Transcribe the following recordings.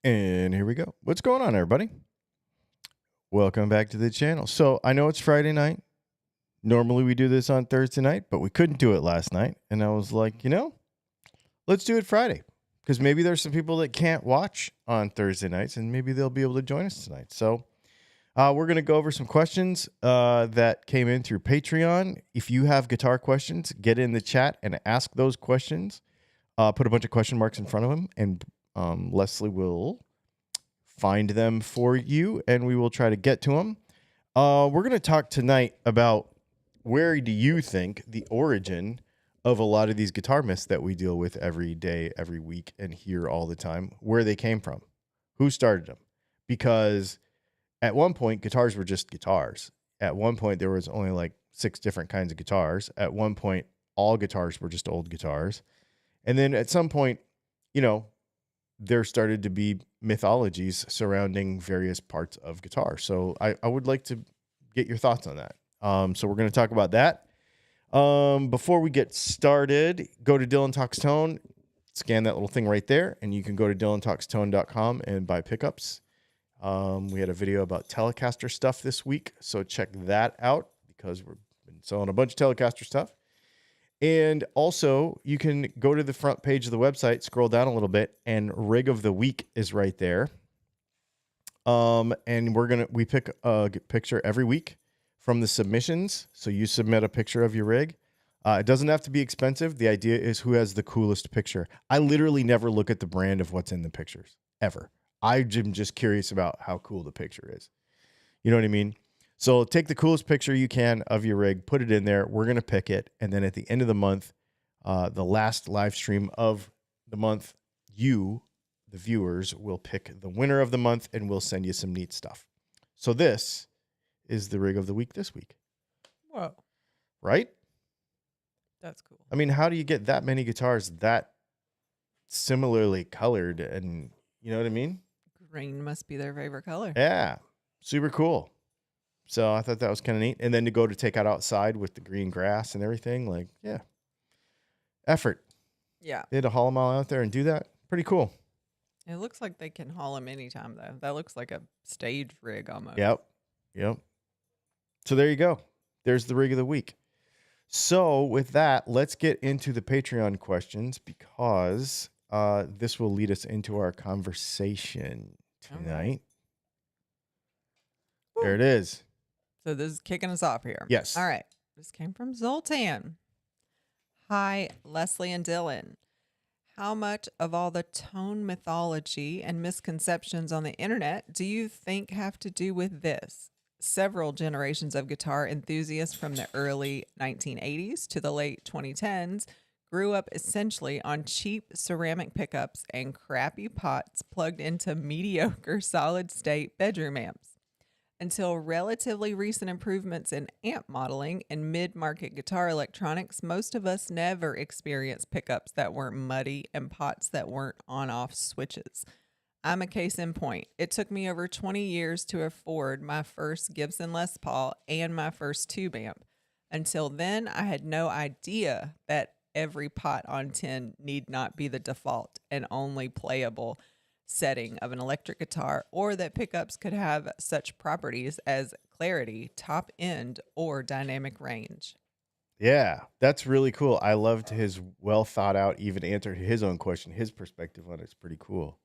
And here we go. What's going on, everybody? Welcome back to the channel. So I know it's Friday night. Normally we do this on Thursday night, but we couldn't do it last night. And I was like, let's do it Friday. Because maybe there's some people that can't watch on Thursday nights, and maybe they'll be able to join us tonight. So we're going to go over some questions that came in through Patreon. If you have guitar questions, get in the chat and ask those questions. Put a bunch of question marks in front of them, and Leslie will find them for you, and we will try to get to them. We're going to talk tonight about where do you think the origin of a lot of these guitar myths that we deal with every day, every week, and hear all the time, where they came from, who started them. Because at one point, guitars were just guitars. At one point, there was only like 6 different kinds of guitars. At one point, all guitars were just old guitars. And then at some point, there started to be mythologies surrounding various parts of guitar. So I would like to get your thoughts on that. So we're going to talk about that. Before we get started, go to DylanTalksTone, scan that little thing right there, and you can go to DylanTalksTone.com and buy pickups. We had a video about Telecaster stuff this week, so check that out because we've been selling a bunch of Telecaster stuff. And also, you can go to the front page of the website, scroll down a little bit, and Rig of the Week is right there. And we pick a picture every week from the submissions. So you submit a picture of your rig. It doesn't have to be expensive. The idea is who has the coolest picture. I literally never look at the brand of what's in the pictures, ever. I'm just curious about how cool the picture is. You know what I mean? So take the coolest picture you can of your rig, put it in there. We're going to pick it. And then at the end of the month, the last live stream of the month, you, the viewers, will pick the winner of the month, and we'll send you some neat stuff. So this is the rig of the week this week. Whoa. Right? That's cool. I mean, how do you get that many guitars that similarly colored? And you know what I mean? Green must be their favorite color. Yeah. Super cool. So I thought that was kind of neat. And then to go to take out outside with the green grass and everything, like, yeah. Effort. Yeah. They had to haul them all out there and do that. Pretty cool. It looks like they can haul them anytime, though. That looks like a stage rig almost. Yep. So there you go. There's the rig of the week. So with that, let's get into the Patreon questions because this will lead us into our conversation tonight. Right. There it is. So this is kicking us off here. Yes. All right. This came from Zoltan. Hi, Leslie and Dylan. How much of all the tone mythology and misconceptions on the internet do you think have to do with this? Several generations of guitar enthusiasts from the early 1980s to the late 2010s grew up essentially on cheap ceramic pickups and crappy pots plugged into mediocre solid-state bedroom amps. Until relatively recent improvements in amp modeling and mid-market guitar electronics, most of us never experienced pickups that weren't muddy and pots that weren't on-off switches. I'm a case in point. It took me over 20 years to afford my first Gibson Les Paul and my first tube amp. Until then, I had no idea that every pot on 10 need not be the default and only playable setting of an electric guitar, or that pickups could have such properties as clarity, top end, or dynamic range. Yeah, that's really cool. I loved his well thought out, even answered his own question. His perspective on it's pretty cool.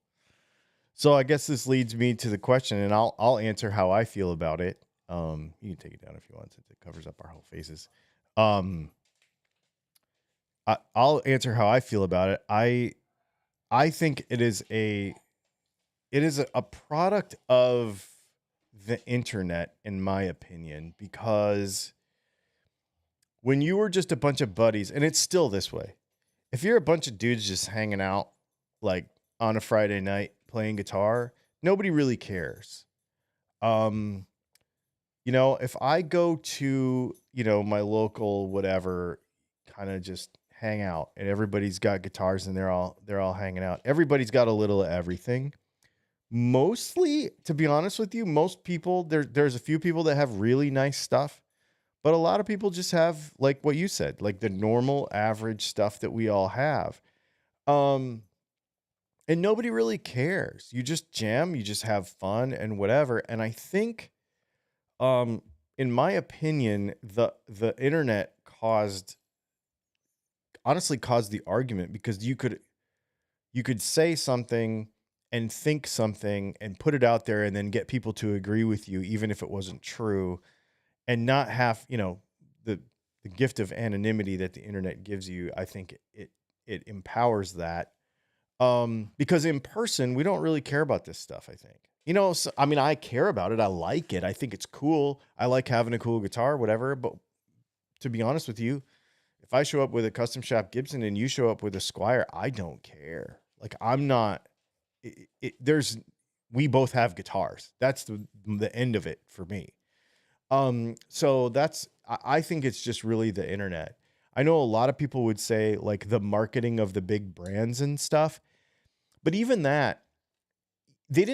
So I guess this leads me to the question, and I'll answer how I feel about it. You can take it down if you want, since it covers up our whole faces. I'll answer how I feel about it. I think it is a product of the internet, in my opinion, because when you were just a bunch of buddies, and it's still this way, if you're a bunch of dudes just hanging out like on a Friday night playing guitar, nobody really cares. If I go to, my local whatever, kind of just hang out, and everybody's got guitars and they're all hanging out. Everybody's got a little of everything. Mostly, to be honest with you, most people, there's a few people that have really nice stuff, but a lot of people just have, like what you said, like the normal average stuff that we all have. And And nobody really cares. You just jam, you just have fun and whatever. And I think, in my opinion, the internet honestly caused the argument, because you could say something and think something and put it out there and then get people to agree with you, even if it wasn't true, and not have, the gift of anonymity that the internet gives you. I think it empowers that. Because in person, we don't really care about this stuff, I think. So, I mean, I care about it. I like it. I think it's cool. I like having a cool guitar, whatever. But to be honest with you, if I show up with a custom shop Gibson and you show up with a Squire, I don't care. Like, I'm not, we both have guitars. That's the end of it for me. So I think it's just really the internet. I know a lot of people would say like the marketing of the big brands and stuff, but even that, they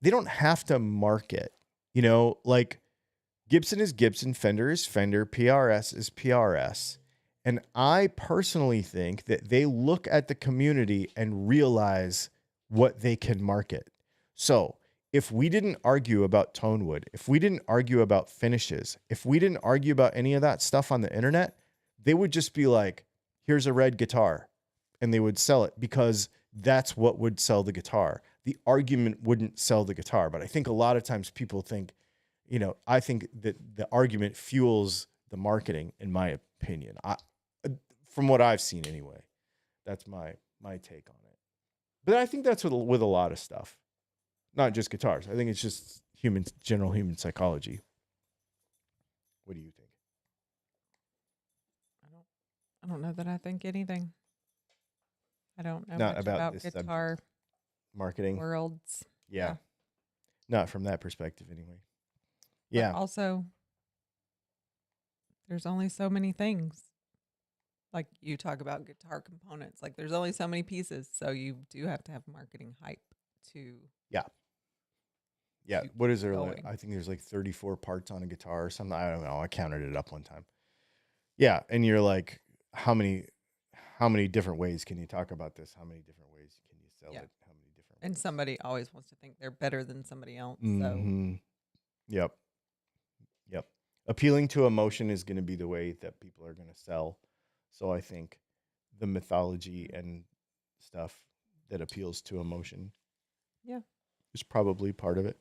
don't have to market, like Gibson is Gibson, Fender is Fender, PRS is PRS. And I personally think that they look at the community and realize what they can market. So if we didn't argue about tone wood, if we didn't argue about finishes, if we didn't argue about any of that stuff on the internet, they would just be like, here's a red guitar. And they would sell it because that's what would sell the guitar. The argument wouldn't sell the guitar. But I think a lot of times people think, I think that the argument fuels the marketing, in my opinion. From what I've seen anyway, that's my take on it. But I think that's with a lot of stuff, not just guitars. I think it's just general human psychology. What do you think? I don't know that I think anything. I don't know Not much about about this guitar marketing. worlds. Yeah. Not from that perspective anyway. But Yeah. also, there's only so many things. Like you talk about guitar components. Like there's only so many pieces. So you do have to have marketing hype to. Yeah. keep What is there? going. I think there's like 34 parts on a guitar or something. I don't know. I counted it up one time. Yeah. And you're like, how many different ways can you talk about this? How many different ways can you sell it? How many different And ways? somebody always wants to think they're better than somebody else. So Mhm. Yep. Appealing to emotion is going to be the way that people are going to sell. So I think the mythology and stuff that appeals to emotion, is probably part of it.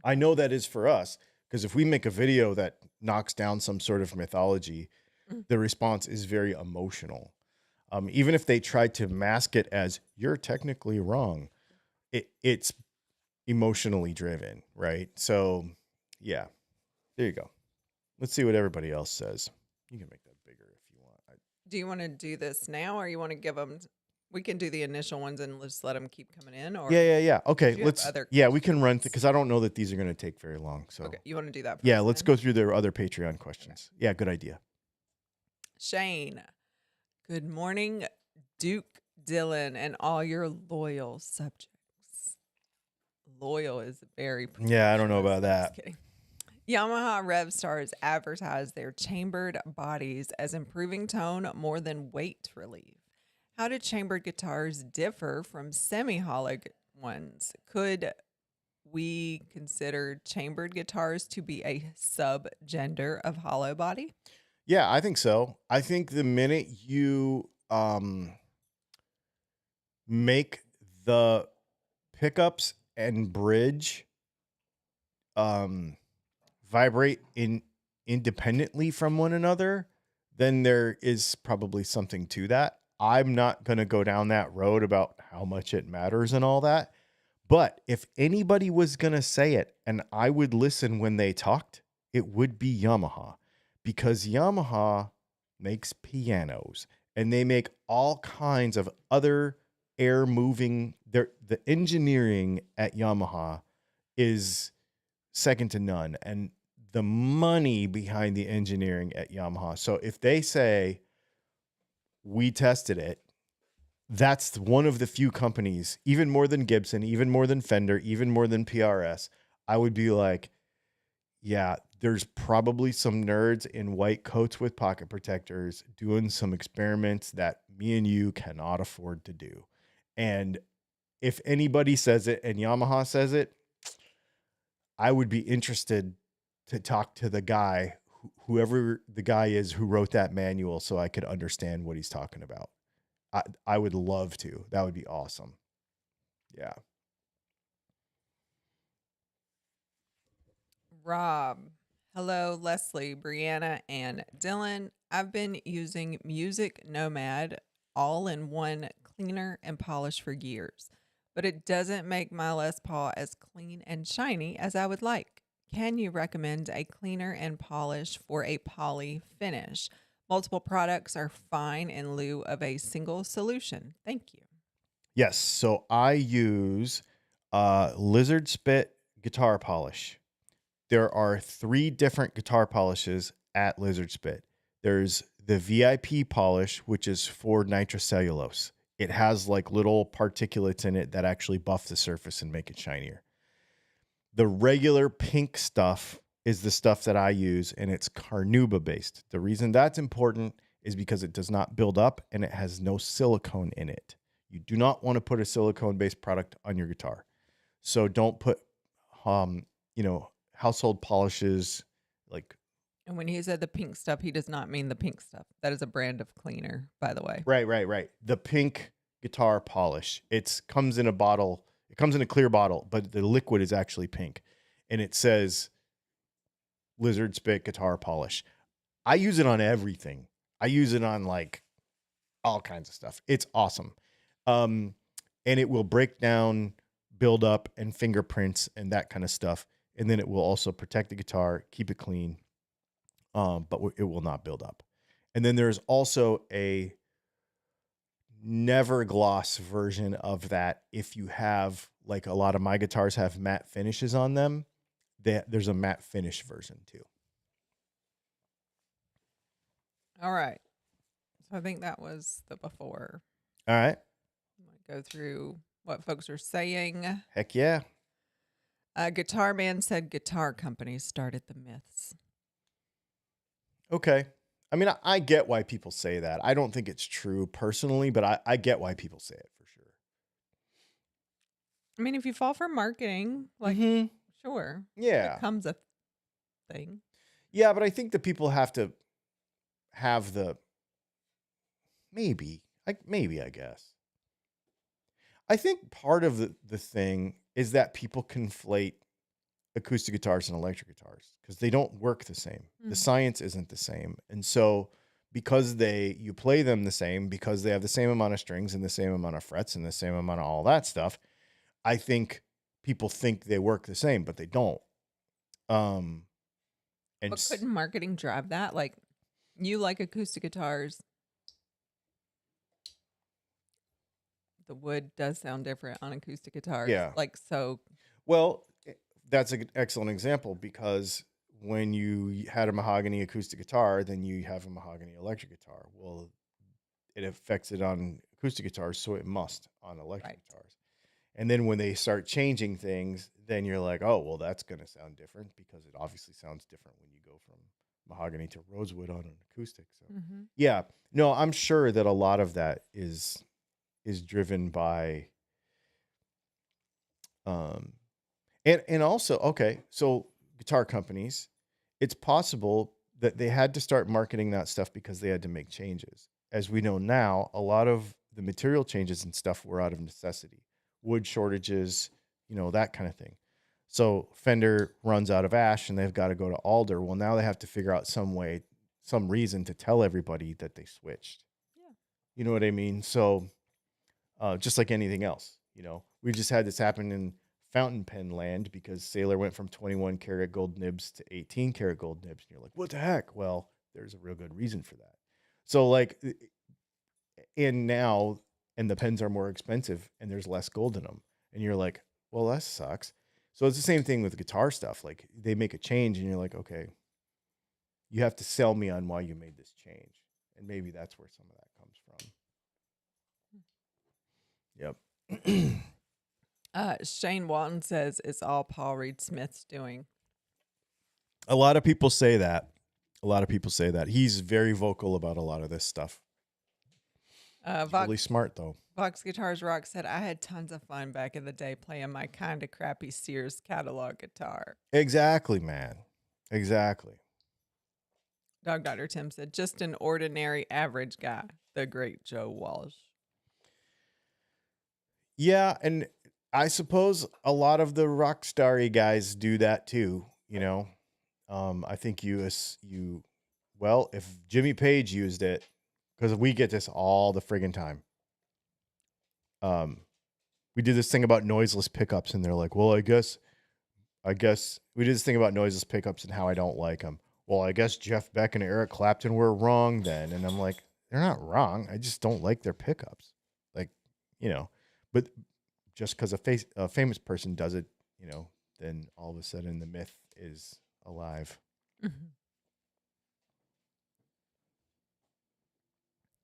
I know that is for us, because if we make a video that knocks down some sort of mythology, the response is very emotional. Even if they try to mask it as you're technically wrong, it's emotionally driven, right? So, yeah, there you go. Let's see what everybody else says. You can make that bigger if you want. do you want to do this now, or you want to give them? We can do the initial ones and just let them keep coming in. Or Yeah. Okay, you have other we can run because I don't know that these are going to take very long. So, okay, you want to do that? yeah, first let's then? go through their other Patreon questions. Okay. Yeah, good idea. Shane, good morning, Duke, Dylan, and all your loyal subjects. Loyal is very Yeah, I don't know about that. Just kidding. Yamaha Rev Stars advertise their chambered bodies as improving tone more than weight relief. How do chambered guitars differ from semi-hollow ones? Could we consider chambered guitars to be a subgender of hollow body? Yeah, I think so. I think the minute you make the pickups and bridge vibrate independently from one another, then there is probably something to that. I'm not going to go down that road about how much it matters and all that. But if anybody was going to say it and I would listen when they talked, it would be Yamaha, because Yamaha makes pianos and they make all kinds of other air moving. The engineering at Yamaha is second to none. And the money behind the engineering at Yamaha. So if they say, we tested it, that's one of the few companies, even more than Gibson, even more than Fender, even more than PRS, I would be like, yeah, there's probably some nerds in white coats with pocket protectors doing some experiments that me and you cannot afford to do. And if anybody says it and Yamaha says it, I would be interested to talk to the guy, whoever the guy is who wrote that manual, so I could understand what he's talking about. I would love to. That would be awesome. Yeah. Rob. Hello, Leslie, Brianna, and Dylan. I've been using Music Nomad all in one cleaner and polish for years, but it doesn't make my Les Paul as clean and shiny as I would like. Can you recommend a cleaner and polish for a poly finish? Multiple products are fine in lieu of a single solution. Thank you. Yes. So I use lizard spit guitar polish. There are 3 different guitar polishes at Lizard Spit. There's the VIP polish, which is for nitrocellulose. It has like little particulates in it that actually buff the surface and make it shinier. The regular pink stuff is the stuff that I use, and it's carnauba based. The reason that's important is because it does not build up and it has no silicone in it. You do not want to put a silicone based product on your guitar. So don't put, household polishes like. And when he said the pink stuff, he does not mean the pink stuff. That is a brand of cleaner, by the way. Right. The pink guitar polish. It comes in a bottle. It comes in a clear bottle, but the liquid is actually pink. And it says Lizard Spit guitar polish. I use it on everything. I use it on like all kinds of stuff. It's awesome. And it will break down, build up, and fingerprints and that kind of stuff. And then it will also protect the guitar, keep it clean, but it will not build up. And then there's also a never gloss version of that. If you have, like a lot of my guitars have matte finishes on them, there's a matte finish version too. All right. So I think that was the before. All right. I'm going to go through what folks are saying. Heck yeah. Guitar Man said guitar companies started the myths. Okay. I mean, I get why people say that. I don't think it's true personally, but I get why people say it for sure. I mean, if you fall for marketing, like, sure. Yeah. It becomes a thing. Yeah, but I think the people have to have the maybe, I guess. I think part of the thing is that people conflate acoustic guitars and electric guitars because they don't work the same. The science isn't the same. And so because you play them the same, because they have the same amount of strings and the same amount of frets and the same amount of all that stuff, I think people think they work the same, but they don't. And But couldn't marketing drive that? Like, you like acoustic guitars. The wood does sound different on acoustic guitars. Yeah. Like, so. Well, that's an excellent example because when you had a mahogany acoustic guitar, then you have a mahogany electric guitar. Well, it affects it on acoustic guitars, so it must on electric guitars. And then when they start changing things, then you're like, oh, well, that's going to sound different because it obviously sounds different when you go from mahogany to rosewood on an acoustic. So, yeah, no, I'm sure that a lot of that is driven by, and also, okay, so guitar companies, it's possible that they had to start marketing that stuff because they had to make changes. As we know now, a lot of the material changes and stuff were out of necessity. Wood shortages, that kind of thing. So Fender runs out of ash and they've got to go to alder. Well, now they have to figure out some reason to tell everybody that they switched. Yeah. You know what I mean? So just like anything else, we just had this happen in fountain pen land because Sailor went from 21 karat gold nibs to 18 karat gold nibs. And you're like, what the heck? Well, there's a real good reason for that. So like, and the pens are more expensive and there's less gold in them. And you're like, well, that sucks. So it's the same thing with guitar stuff. Like they make a change and you're like, okay, you have to sell me on why you made this change. And maybe that's where some of that comes from. Yep. Shane Walton says it's all Paul Reed Smith's doing. A lot of people say that. A lot of people say that. He's very vocal about a lot of this stuff. He's really smart, though. Vox Guitars Rock said, I had tons of fun back in the day playing my kind of crappy Sears catalog guitar. Exactly, man. Exactly. Dog Dr. Tim said, just an ordinary average guy, the great Joe Walsh. Yeah, and I suppose a lot of the rock starry guys do that too, you know. I think well, if Jimmy Page used it, because we get this all the friggin' time. We did this thing about noiseless pickups, and they're like, well, I guess we did this thing about noiseless pickups and how I don't like them. Well, I guess Jeff Beck and Eric Clapton were wrong then. And I'm like, they're not wrong. I just don't like their pickups. Like, but just because a famous person does it, then all of a sudden the myth is alive. Mm-hmm.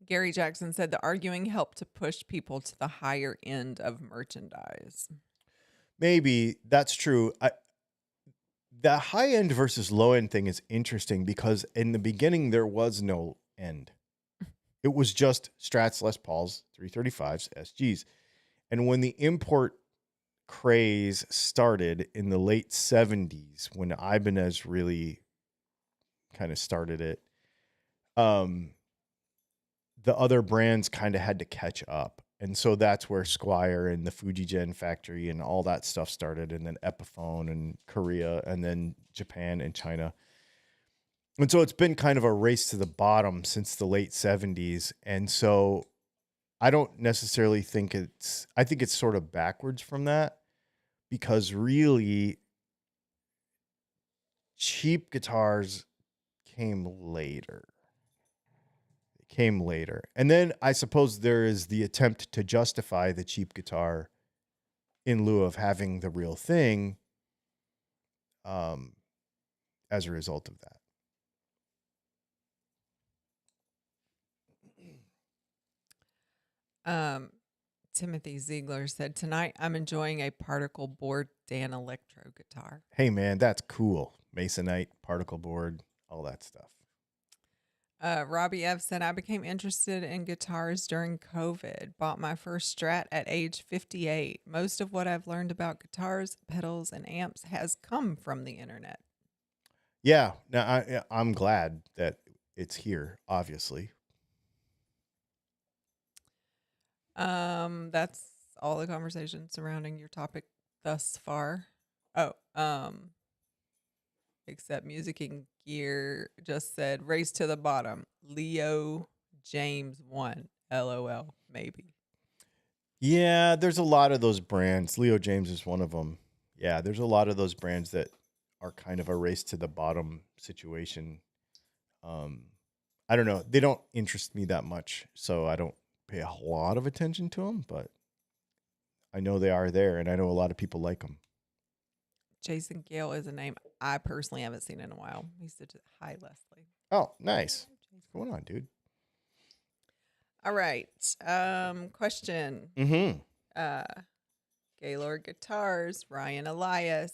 Gary Jackson said the arguing helped to push people to the higher end of merchandise. Maybe that's true. The high end versus low end thing is interesting because in the beginning there was no end. It was just Strats, Les Pauls, 335s, SGs. And when the import craze started in the late 70s, when Ibanez really kind of started it, the other brands kind of had to catch up. And so that's where Squire and the Fujigen factory and all that stuff started. And then Epiphone and Korea and then Japan and China. And so it's been kind of a race to the bottom since the late 70s. And so I don't necessarily think I think it's sort of backwards from that, because really cheap guitars came later. And then I suppose there is the attempt to justify the cheap guitar in lieu of having the real thing, as a result of that. Timothy Ziegler said, tonight I'm enjoying a particle board Dan electro guitar. Hey, man, that's cool. Masonite, particle board, all that stuff. Robbie F. said, I became interested in guitars during COVID. Bought my first Strat at age 58. Most of what I've learned about guitars, pedals, and amps has come from the internet. Yeah, now I'm glad that it's here, obviously. That's all the conversation surrounding your topic thus far. Except Music and Gear just said, race to the bottom. Leo James won. LOL, maybe. Yeah, there's a lot of those brands. Leo James is one of them. Yeah, there's a lot of those brands that are kind of a race to the bottom situation. I don't know. They don't interest me that much, so I don't pay a lot of attention to them, but I know they are there, and I know a lot of people like them. Jason Gale is a name I personally haven't seen in a while. He said, hi, Leslie. Oh, nice. What's going on, dude? All right. Question. Gaylord Guitars, Ryan Elias.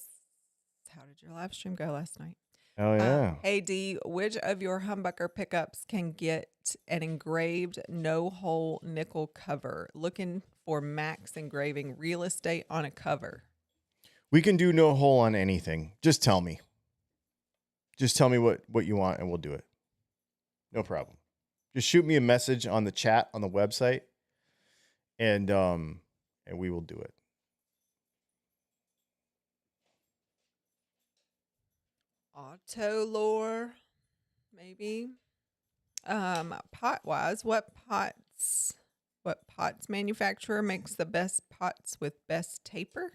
How did your live stream go last night? Oh, yeah. Hey, D, which of your humbucker pickups can get an engraved no-hole nickel cover? Looking for Max engraving real estate on a cover. We can do no hole on anything. Just tell me. Just tell me what you want, and we'll do it. No problem. Just shoot me a message on the chat on the website, and we will do it. Auto lore, maybe. Pot wise, what pots manufacturer makes the best pots with best taper?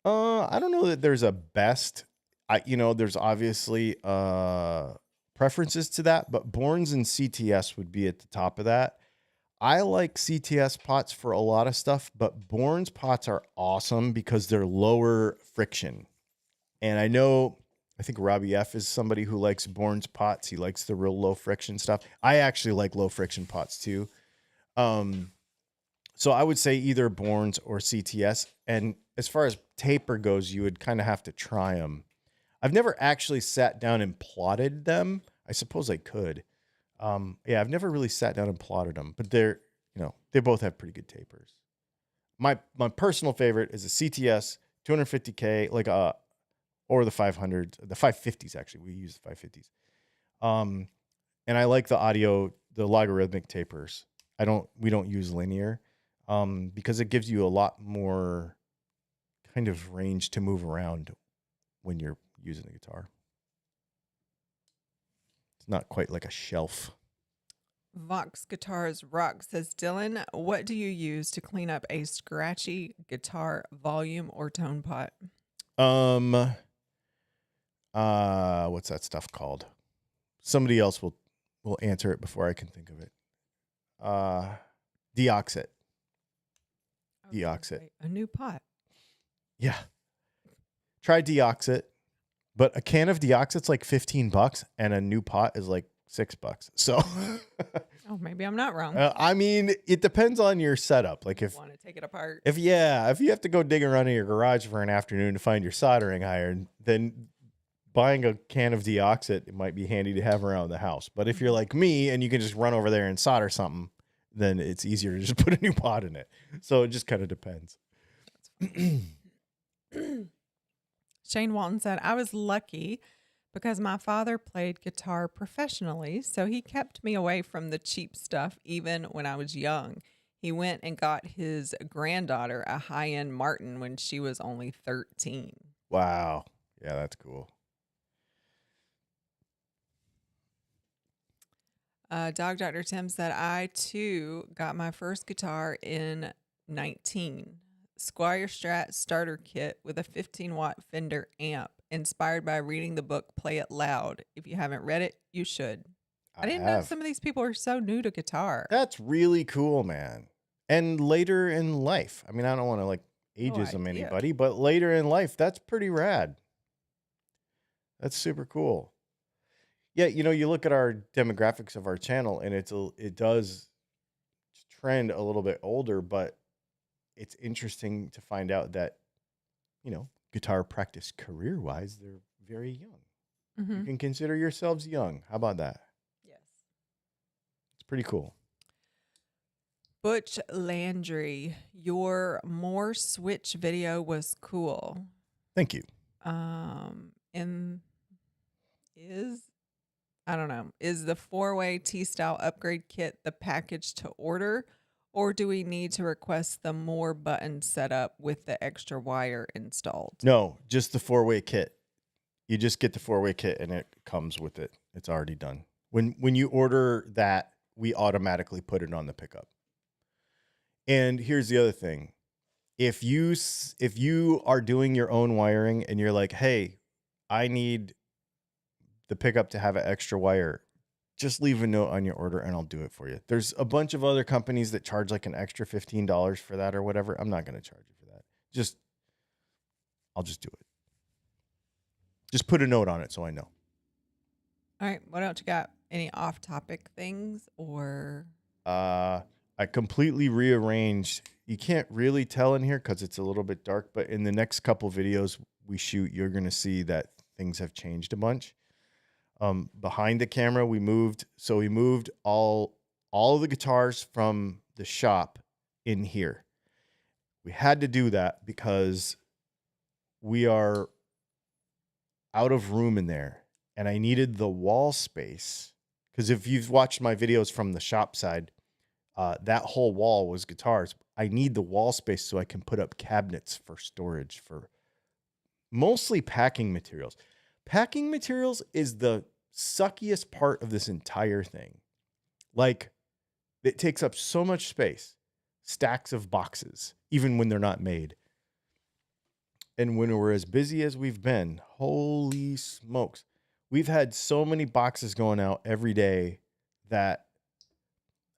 I don't know that there's a best. There's obviously preferences to that, but Bournes and CTS would be at the top of that. I like CTS pots for a lot of stuff, but Bournes pots are awesome because they're lower friction. And I think Robbie F is somebody who likes Bournes pots. He likes the real low friction stuff. I actually like low friction pots too. So I would say either Bournes or CTS. And as far as taper goes, you would kind of have to try them. I've never actually sat down and plotted them. I suppose I could. Yeah, I've never really sat down and plotted them, but they both have pretty good tapers. My personal favorite is a CTS 250K, or the 500, the 550s actually. We use the 550s. And I like the logarithmic tapers. We don't use linear, because it gives you a lot more kind of range to move around when you're using the guitar. It's not quite like a shelf. Vox Guitars Rock says, Dylan, what do you use to clean up a scratchy guitar volume or tone pot? What's that stuff called? Somebody else will answer it before I can think of it. Deoxit. Deoxit. A new pot. Yeah. Try Deoxit, but a can of Deoxit's like $15 and a new pot is like $6. So Oh, maybe I'm not wrong. I mean, it depends on your setup. Like if want to take it apart. If you have to go dig around in your garage for an afternoon to find your soldering iron, then buying a can of Deoxit, it might be handy to have around the house. But if you're like me and you can just run over there and solder something, then it's easier to just put a new pot in it. So it just kind of depends. Shane Walton said, I was lucky because my father played guitar professionally, so he kept me away from the cheap stuff even when I was young. He went and got his granddaughter a high-end Martin when she was only 13. Wow. Yeah, that's cool. Dog Dr. Tim said, I too got my first guitar in 19. Squire Strat starter kit with a 15-watt Fender amp, inspired by reading the book Play It Loud. If you haven't read it, you should. I didn't know some of these people are so new to guitar. That's really cool, man. And later in life, I mean, I don't want to ageism anybody, but later in life, that's pretty rad. That's super cool. Yeah, you look at our demographics of our channel, and it does trend a little bit older, but it's interesting to find out that, guitar practice career-wise, they're very young. Mm-hmm. You can consider yourselves young. How about that? Yes. It's pretty cool. Butch Landry, your more switch video was cool. Thank you. Is the 4-way T-style upgrade kit the package to order, or do we need to request the more button setup with the extra wire installed? No, just the 4-way kit. You just get the 4-way kit and it comes with it. It's already done. When you order that, we automatically put it on the pickup. And here's the other thing. If you are doing your own wiring and you're like, hey, I need the pickup to have an extra wire, just leave a note on your order and I'll do it for you. There's a bunch of other companies that charge like an extra $15 for that or whatever. I'm not going to charge you for that. I'll just do it. Just put a note on it so I know. All right. What else you got? Any off-topic things or? I completely rearranged. You can't really tell in here because it's a little bit dark, but in the next couple videos we shoot, you're going to see that things have changed a bunch. Behind the camera, we moved all of the guitars from the shop in here. We had to do that because we are out of room in there, and I needed the wall space. Because if you've watched my videos from the shop side, that whole wall was guitars. I need the wall space so I can put up cabinets for storage for mostly packing materials. Packing materials is the suckiest part of this entire thing. Like, it takes up so much space, stacks of boxes, even when they're not made. And when we're as busy as we've been, holy smokes, we've had so many boxes going out every day that,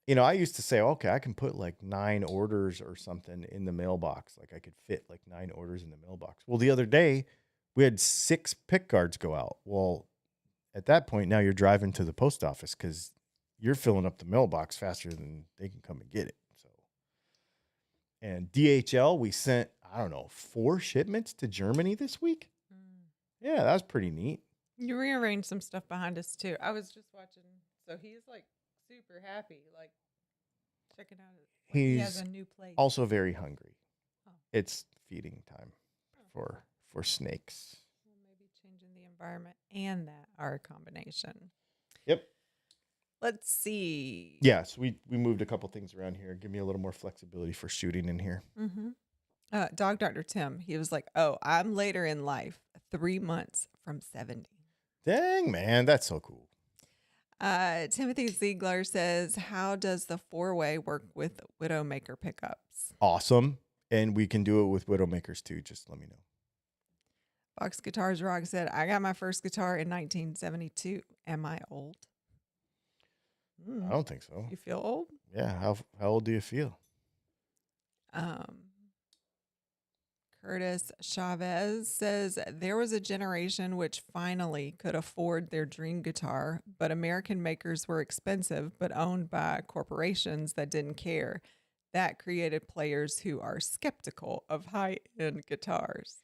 I used to say, okay, I can put like 9 orders or something in the mailbox. Like I could fit like 9 orders in the mailbox. Well, the other day we had 6 pick guards go out. Well, at that point, now you're driving to the post office because you're filling up the mailbox faster than they can come and get it. So, and DHL, we sent, 4 shipments to Germany this week. Yeah, that's pretty neat. You rearranged some stuff behind us too. I was just watching. So he's like super happy, like checking out. Like he has He's a new place. also very hungry. Oh. It's feeding time Oh. for snakes. Well, maybe changing the environment and that are a combination. Yep. Let's see. Yes, we moved a couple things around here. Give me a little more flexibility for shooting in here. Mm-hmm. Dog Dr. Tim, he was like, "Oh, I'm later in life, 3 months from 70." Dang, man, that's so cool. Timothy Ziegler says, "How does the 4-way work with Widowmaker pickups?" Awesome. And we can do it with Widowmakers too. Just let me know. Box Guitars Rock said, "I got my first guitar in 1972. Am I old?" I don't think so. You feel old? Yeah. How old do you feel? Curtis Chavez says, "There was a generation which finally could afford their dream guitar, but American makers were expensive, but owned by corporations that didn't care. That created players who are skeptical of high-end guitars."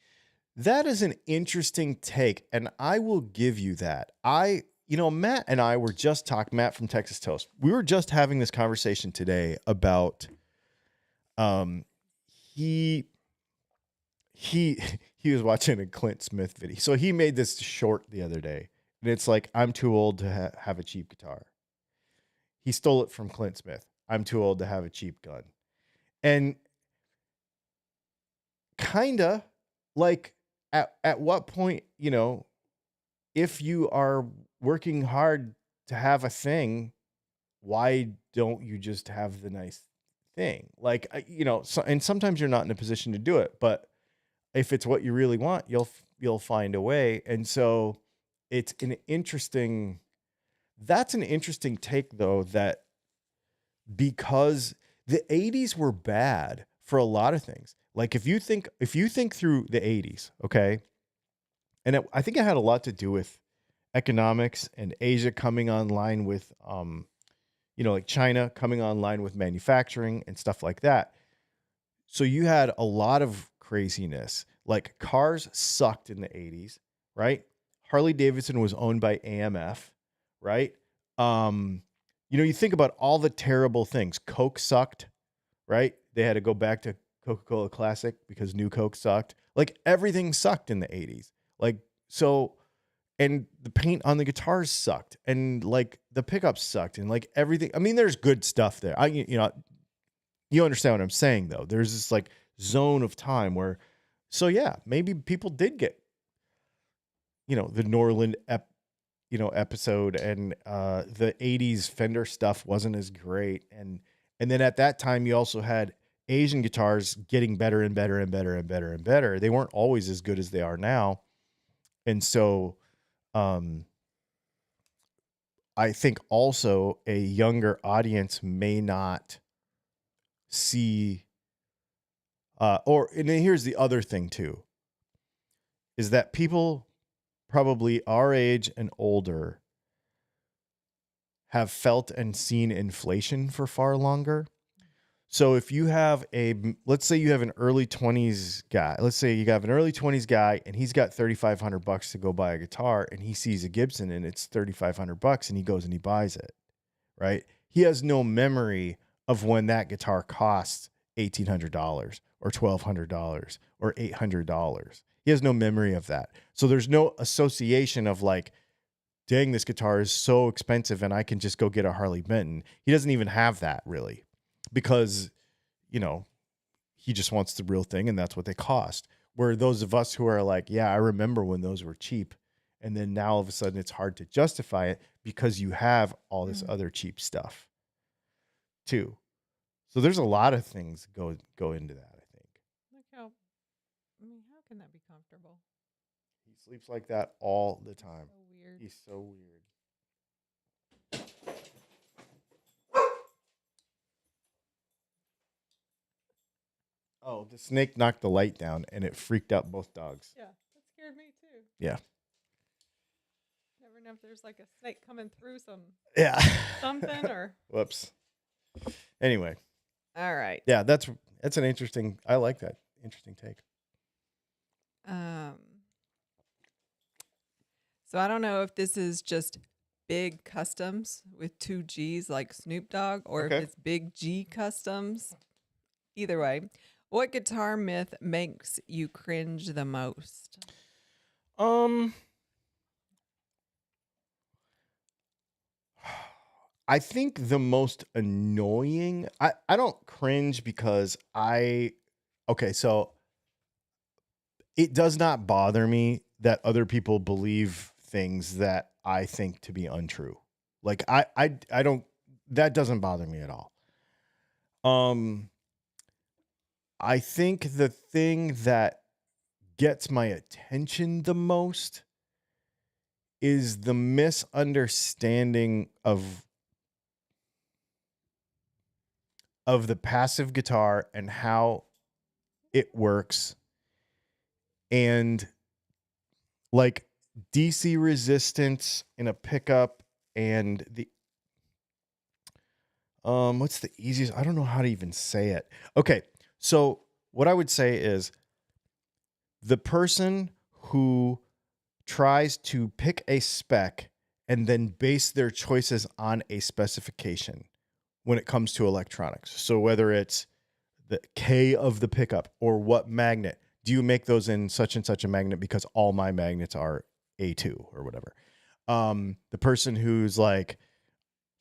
That is an interesting take, and I will give you that. Matt and I were just talking, Matt from Texas Toast. We were just having this conversation today about he was watching a Clint Smith video. So he made this short the other day, and it's like, I'm too old to have a cheap guitar. He stole it from Clint Smith. I'm too old to have a cheap gun. And kinda like at what point, if you are working hard to have a thing, why don't you just have the nice thing? Like, and sometimes you're not in a position to do it, but if it's what you really want, you'll find a way. And so that's an interesting take though, that because the 80s were bad for a lot of things. Like if you think through the 80s, okay? And I think it had a lot to do with economics and Asia coming online with like China coming online with manufacturing and stuff like that. So you had a lot of craziness. Like cars sucked in the 80s, right? Harley Davidson was owned by AMF, right? You think about all the terrible things. Coke sucked, right? They had to go back to Coca-Cola Classic because New Coke sucked. Like everything sucked in the 80s. Like, so, and the paint on the guitars sucked, and like the pickups sucked, and like everything. I mean, there's good stuff there. You understand what I'm saying though. There's this like zone of time where, so yeah, maybe people did get, the Norland episode, and the 80s Fender stuff wasn't as great. And then at that time you also had Asian guitars getting better and better and better and better and better. They weren't always as good as they are now. And so I think also a younger audience may not see and then here's the other thing too, is that people probably our age and older have felt and seen inflation for far longer. So if you have let's say you have an early 20s guy, and he's got $3,500 to go buy a guitar, and he sees a Gibson and it's $3,500 and he goes and he buys it, right? He has no memory of when that guitar costs $1,800 or $1,200 or $800. He has no memory of that. So there's no association of like, dang, this guitar is so expensive and I can just go get a Harley Benton. He doesn't even have that really, because, he just wants the real thing and that's what they cost. Where those of us who are like, yeah, I remember when those were cheap. And then now all of a sudden it's hard to justify it because you have all this other cheap stuff too. So there's a lot of things go into that, I think. Look how can that be comfortable? He sleeps like that all the time. So weird. He's so weird. Oh, the snake knocked the light down and it freaked out both dogs. Yeah, that scared me too. Yeah. Never know if there's like a snake coming through something or. Whoops. Anyway. All right. Yeah, that's an interesting. I like that interesting take. So I don't know if this is just Big Customs with two G's like Snoop Dogg, or if Okay. it's Big G Customs. Either way, what guitar myth makes you cringe the most? Um, I think the most annoying, I don't cringe because okay, so it does not bother me that other people believe things that I think to be untrue. Like I don't, that doesn't bother me at all. Um, I think the thing that gets my attention the most is the misunderstanding of the passive guitar and how it works, and like DC resistance in a pickup, and the what's the easiest, I don't know how to even say it. Okay, so what I would say is the person who tries to pick a spec and then base their choices on a specification when it comes to electronics. So whether it's the K of the pickup or what magnet, do you make those in such and such a magnet because all my magnets are A2 or whatever. The person who's like,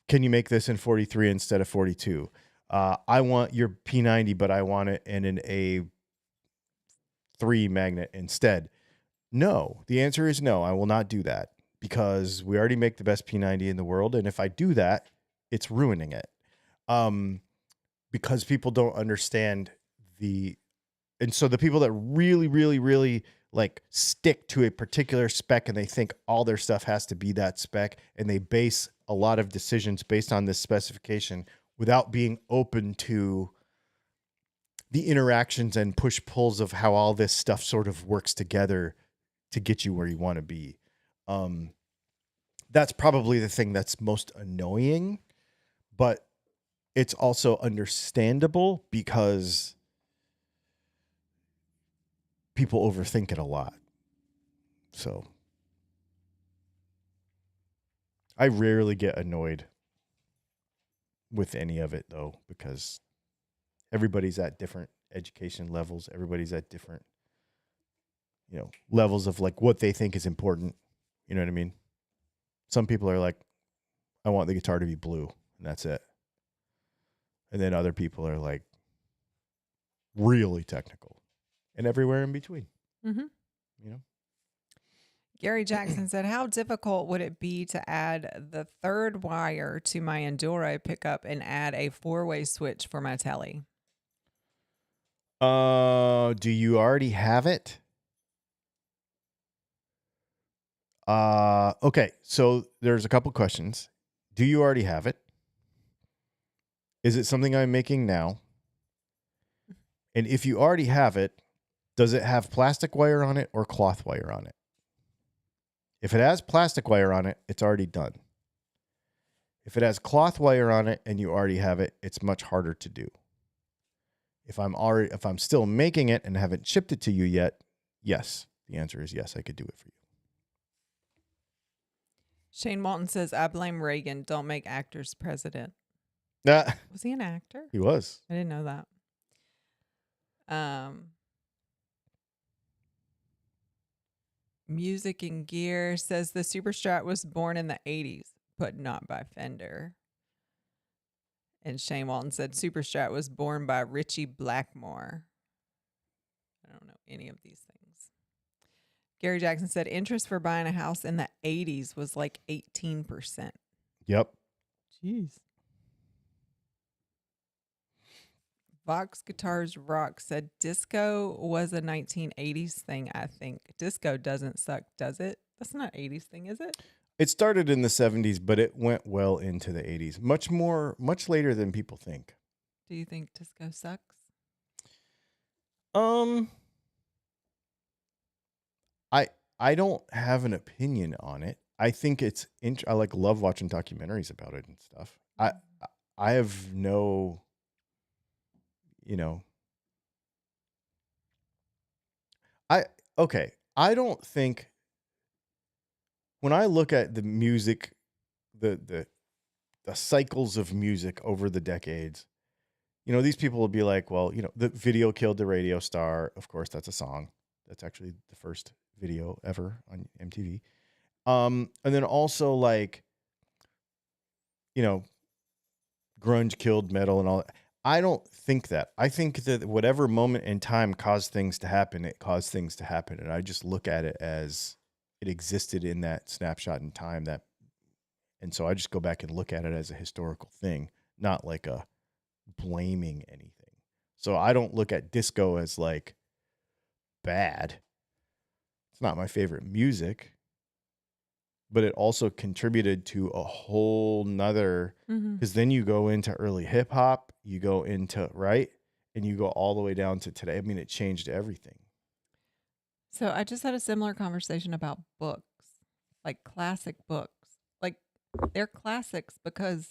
can you make this in 43 instead of 42? I want your P90, but I want it in an A3 magnet instead. No, the answer is no. I will not do that because we already make the best P90 in the world, and if I do that, it's ruining it. Because people don't understand and so the people that really, really, really like stick to a particular spec and they think all their stuff has to be that spec, and they base a lot of decisions based on this specification without being open to the interactions and push pulls of how all this stuff sort of works together to get you where you want to be. Um, that's probably the thing that's most annoying, but it's also understandable because people overthink it a lot. So I rarely get annoyed with any of it though, because everybody's at different education levels. Everybody's at different, levels of like what they think is important. You know what I mean? Some people are like, I want the guitar to be blue, and that's it. And then other people are like really technical, and everywhere in between, Mm-hmm. you know? Gary Jackson said, how difficult would it be to add the third wire to my Enduro pickup and add a four-way switch for my telly? Do you already have it? Okay, so there's a couple questions. Do you already have it? Is it something I'm making now? And if you already have it, does it have plastic wire on it or cloth wire on it? If it has plastic wire on it, it's already done. If it has cloth wire on it and you already have it, it's much harder to do. If I'm still making it and haven't shipped it to you yet, yes. The answer is yes, I could do it for you. Shane Walton says, I blame Reagan. Don't make actors president. Ah, Was he an actor? he was. I didn't know that. Music and Gear says the Super Strat was born in the 80s, but not by Fender. And Shane Walton said Super Strat was born by Richie Blackmore. I don't know any of these things. Gary Jackson said interest for buying a house in the 80s was like 18%. Yep. Jeez. Vox Guitars Rock said disco was a 1980s thing, I think. Disco doesn't suck, does it? That's not 80s thing, is it? It started in the 70s, but it went well into the 80s. Much later than people think. Do you think disco sucks? I don't have an opinion on it. I think it's I love watching documentaries about it and stuff. I have no, you know, I okay. I don't think when I look at the music, the cycles of music over the decades, these people will be like, well, the video killed the radio star. Of course, that's a song. That's actually the first video ever on MTV. And then also like, grunge killed metal and all that. I don't think that. I think that whatever moment in time caused things to happen, it caused things to happen. And I just look at it as it existed in that snapshot in time and so I just go back and look at it as a historical thing, not like a blaming anything. So I don't look at disco as like bad. It's not my favorite music, but it also contributed to a whole nother, because then you go into early hip hop, you go into, right? And you go all the way down to today. I mean, it changed everything. So I just had a similar conversation about books, like classic books. Like they're classics because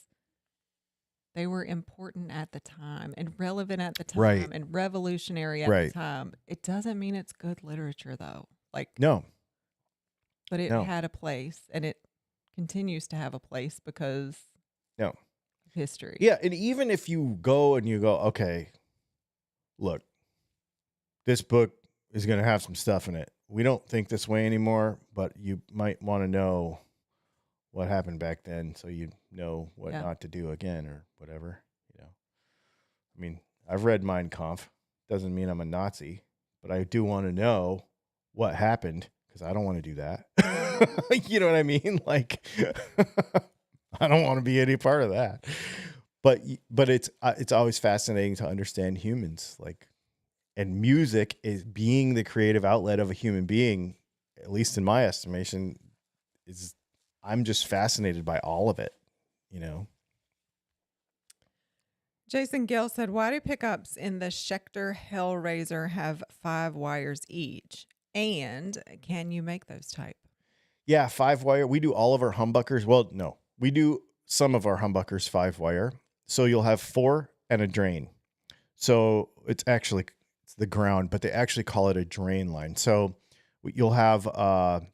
they were important at the time and relevant at the time Right. and revolutionary at the time. It doesn't mean it's good literature though. Like No. But it had a place, and it continues to have a place because of history. Yeah, and even if you go, okay, look, this book is going to have some stuff in it. We don't think this way anymore, but you might want to know what happened back then so you know what not to do again or whatever, I mean, I've read Mein Kampf. Doesn't mean I'm a Nazi, but I do want to know what happened because I don't want to do that. You know what I mean? Like, I don't want to be any part of that. But it's always fascinating to understand humans, like, and music is being the creative outlet of a human being, at least in my estimation, I'm just fascinated by all of it, Jason Gill said, why do pickups in the Schecter Hellraiser have 5 wires each? And can you make those type? Yeah, 5-wire. We do all of our humbuckers. Well, no, we do some of our humbuckers 5-wire. So you'll have 4 and a drain. So it's the ground, but they actually call it a drain line. So you'll have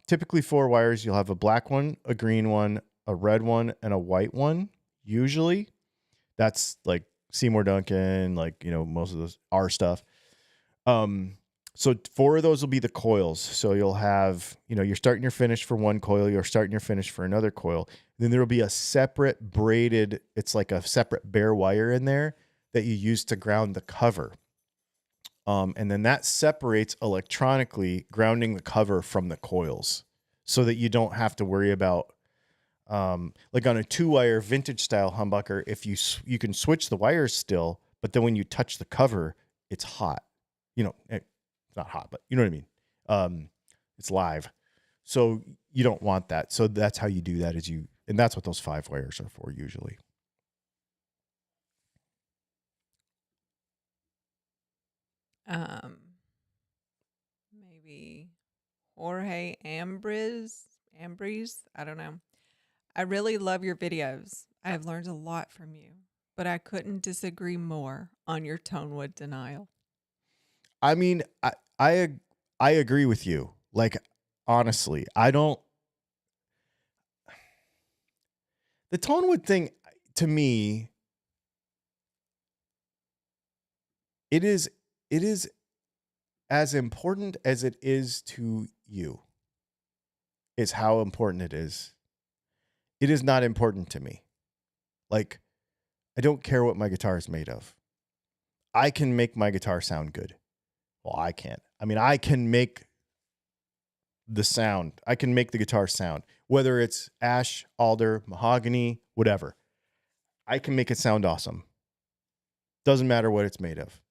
typically 4 wires. You'll have a black one, a green one, a red one, and a white one. Usually that's like Seymour Duncan, like, most of those are stuff. So 4 of those will be the coils. So you'll have, your start and your finish for one coil, your start and your finish for another coil. Then there will be a separate braided, it's like a separate bare wire in there that you use to ground the cover. And then that separates electronically grounding the cover from the coils so that you don't have to worry about, like on a 2-wire vintage style humbucker, if you can switch the wires still, but then when you touch the cover, it's hot. It's not hot, but you know what I mean? It's live. So you don't want that. So that's how you do that and that's what those 5 wires are for usually. Maybe Jorge Ambriz, I don't know. I really love your videos. I have learned a lot from you, but I couldn't disagree more on your tonewood denial. I mean, I agree with you. Like, honestly, the tonewood thing to me, it is as important as it is to you. Is how important it is. It is not important to me. Like, I don't care what my guitar is made of. I can make my guitar sound good. Well, I can't. I mean, I can make the sound. I can make the guitar sound, whether it's ash, alder, mahogany, whatever. I can make it sound awesome. Doesn't matter what it's made of.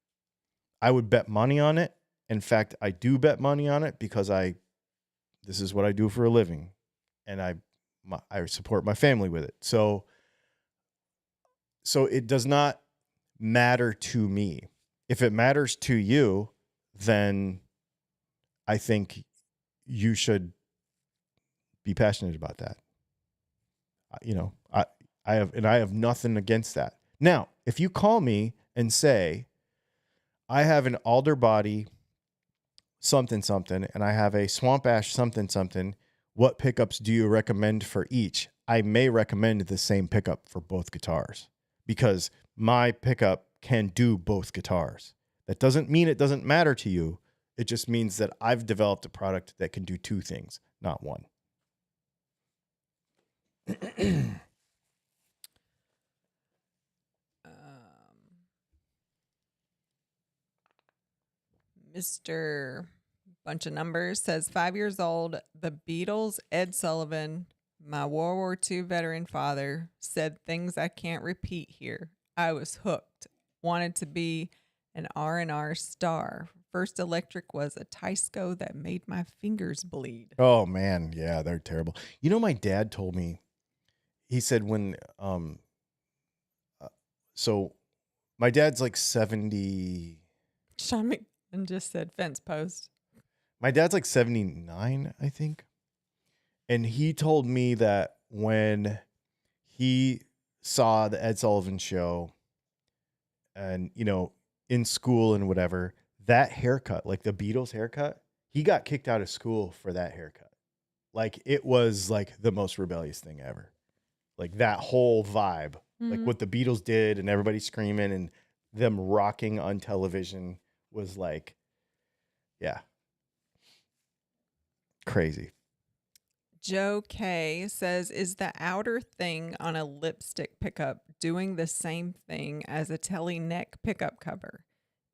I would bet money on it. In fact, I do bet money on it because this is what I do for a living, and I support my family with it. So it does not matter to me. If it matters to you, then I think you should be passionate about that. I have nothing against that. Now, if you call me and say, I have an alder body something, and I have a swamp ash something, What pickups do you recommend for each? I may recommend the same pickup for both guitars because my pickup can do both guitars. That doesn't mean it doesn't matter to you. It just means that I've developed a product that can do two things, not one. Mr. Bunch of Numbers says 5 years old. The Beatles, Ed Sullivan, my World War II veteran father, said things I can't repeat here. I was hooked. Wanted to be an R&R star. First electric was a Tysco that made my fingers bleed. Oh man, yeah, they're terrible. You know, my dad told me. He said when so my dad's like 70. Sean McMahon just said fence post. My dad's like 79, I think. And he told me that when he saw the Ed Sullivan show and, you know, in school and whatever, that haircut, like the Beatles haircut, he got kicked out of school for that haircut. Like it was like the most rebellious thing ever. Like that whole vibe, like what the Beatles did and everybody screaming and them rocking on television was like, yeah, crazy. Joe K says, is the outer thing on a lipstick pickup doing the same thing as a telly neck pickup cover?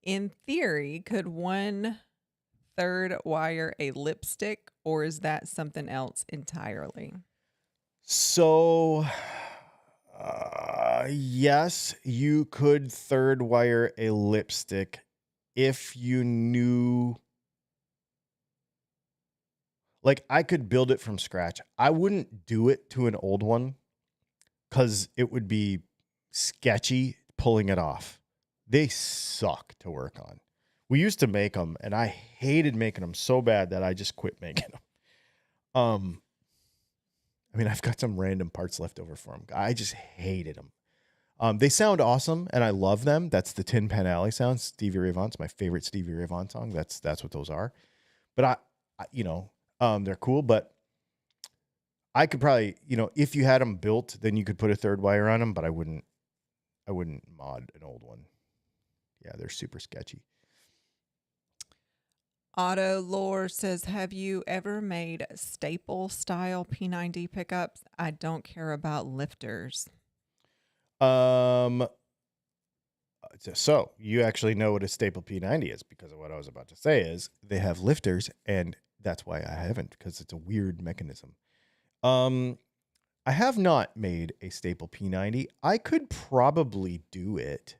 In theory, could 1/3 wire a lipstick, or is that something else entirely? So, yes, you could third wire a lipstick if you knew. Like, I could build it from scratch. I wouldn't do it to an old one because it would be sketchy pulling it off. They suck to work on. We used to make them, and I hated making them so bad that I just quit making them. I mean, I've got some random parts left over for them. I just hated them. They sound awesome, and I love them. That's the Tin Pan Alley sound. Stevie Ray Vaughan's my favorite Stevie Ray Vaughan song. That's what those are. But they're cool. But I could probably, if you had them built, then you could put a third wire on them. But I wouldn't mod an old one. Yeah, they're super sketchy. Auto Lore says, have you ever made staple style P90 pickups? I don't care about lifters. So you actually know what a staple P90 is because of what I was about to say is they have lifters, and that's why I haven't, because it's a weird mechanism. I have not made a staple P90. I could probably do it.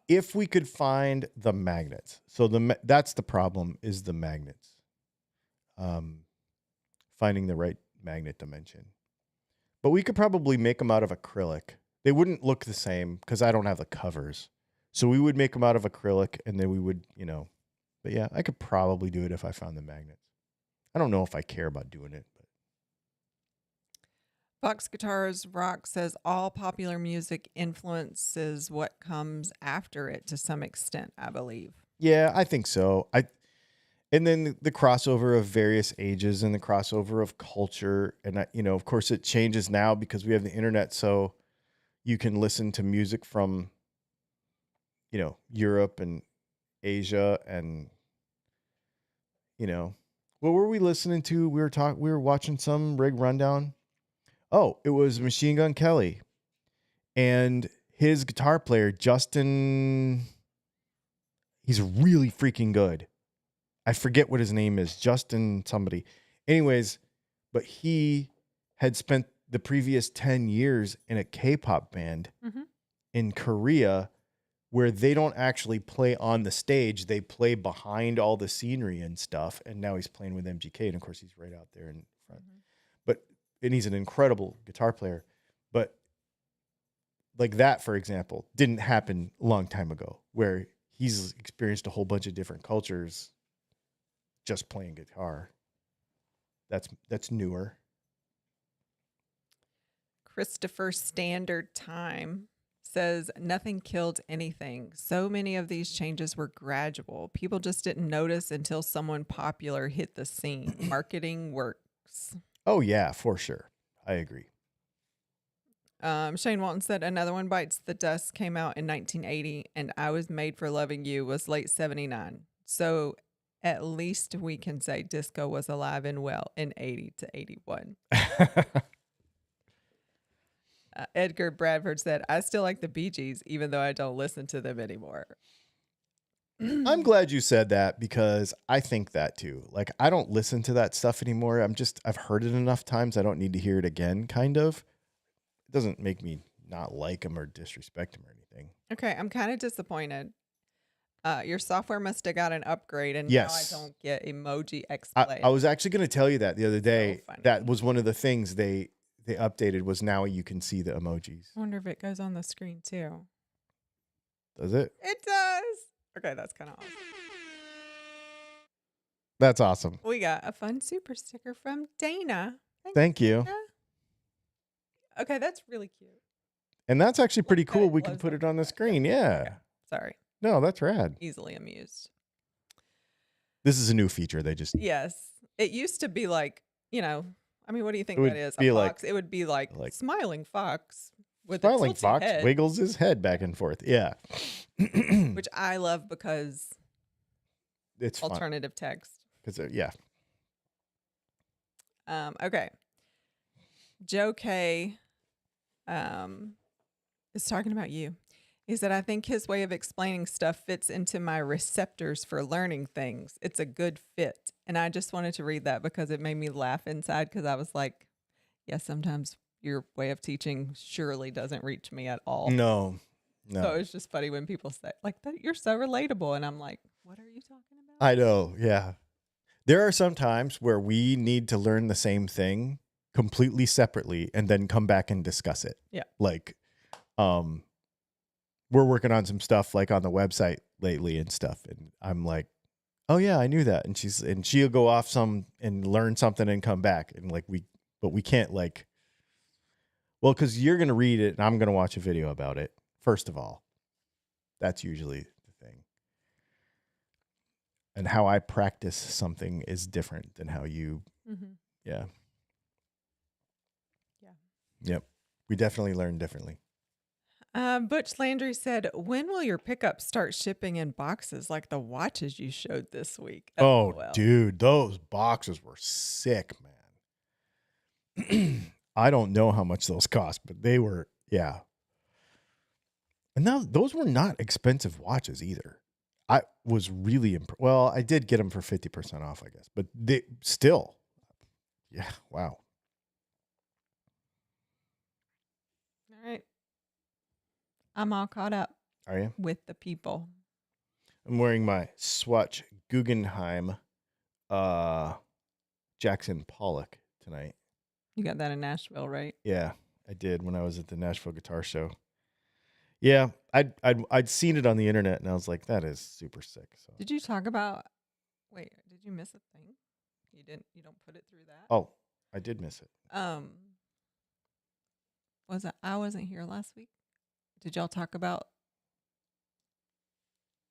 If we could find the magnets. So that's the problem, is the magnets. Finding the right magnet dimension. But we could probably make them out of acrylic. They wouldn't look the same because I don't have the covers. So we would make them out of acrylic, and then we would, but yeah, I could probably do it if I found the magnets. I don't know if I care about doing it. But Fox Guitars Rock says all popular music influences what comes after it to some extent, I believe. yeah, I think so. And then the crossover of various ages and the crossover of culture. And, of course, it changes now because we have the internet. So you can listen to music from, Europe and Asia and, what were we listening to? We were watching some Rig Rundown. Oh, it was Machine Gun Kelly and his guitar player, Justin. He's really freaking good. I forget what his name is, Justin somebody. Anyways, but he had spent the previous 10 years in a K-pop band in Korea where they don't actually play on the stage. They play behind all the scenery and stuff. And now he's playing with MGK. And of course, he's right out there in front. And he's an incredible guitar player. But like that, for example, didn't happen a long time ago where he's experienced a whole bunch of different cultures just playing guitar. That's newer. Christopher Standard Time says nothing killed anything. So many of these changes were gradual. People just didn't notice until someone popular hit the scene. Marketing works. Oh, yeah, for sure. I agree. Shane Walton said Another One Bites the Dust came out in 1980, and I Was Made for Loving You was late 79. So at least we can say disco was alive and well in 80 to 81. Edgar Bradford said, I still like the Bee Gees, even though I don't listen to them anymore. I'm glad you said that because I think that too. Like, I don't listen to that stuff anymore. I've heard it enough times. I don't need to hear it again, kind of. It doesn't make me not like them or disrespect them or anything. Okay, I'm kind of disappointed. Your software must have got an upgrade, and Yes. now I don't get emoji X-Play. I was actually going to tell you that the other day. funny. That was one of the things they updated was now you can see the emojis. I wonder if it goes on the screen too. Does it? It does. Okay, that's kind of awesome. That's awesome. We got a fun super sticker from Dana. Thank you. Dana. Okay, that's really cute. And that's actually pretty Look, cool. it We can glows put like it on the that. screen. Yeah. Okay, sorry. No, that's rad. Easily amused. This is a new feature. They just Yes. It used to be like, I mean, what do you think It would that is? be A like- fox? It would be like smiling fox with smiling a tilty fox head, wiggles his head back and forth. Yeah. which I love because It's fun. alternative text. Because yeah. Okay. Joe K is talking about you. He said, I think his way of explaining stuff fits into my receptors for learning things. It's a good fit. And I just wanted to read that because it made me laugh inside because I was like, yeah, sometimes your way of teaching surely doesn't reach me at all. No. So it's just funny when people say, like, that you're so relatable. And I'm like, what are you talking about? I know. Yeah. There are some times where we need to learn the same thing completely separately and then come back and discuss it. Yeah. Like, we're working on some stuff like on the website lately and stuff. And I'm like, oh yeah, I knew that. And she'll go off some and learn something and come back. And like, but we can't like, well, cause you're going to read it and I'm going to watch a video about it. First of all, that's usually the thing. And how I practice something is different than how you, yeah. Yeah. Yep. We definitely learn differently. Butch Landry said, when will your pickups start shipping in boxes like the watches you showed this week? Oh, LOL. dude, those boxes were sick, man. I don't know how much those cost, but they were, yeah. And now those were not expensive watches either. I was really impressed. Well, I did get them for 50% off, I guess, but they still, yeah, wow. All right. I'm all caught up Are you? with the people. I'm wearing my Swatch Guggenheim Jackson Pollock tonight. You got that in Nashville, right? Yeah, I did when I was at the Nashville Guitar Show. Yeah, I'd seen it on the internet and I was like, that is super sick. So Did you talk about, wait, did you miss a thing? You don't put it through that? oh, I did miss it. I wasn't here last week. Did y'all talk about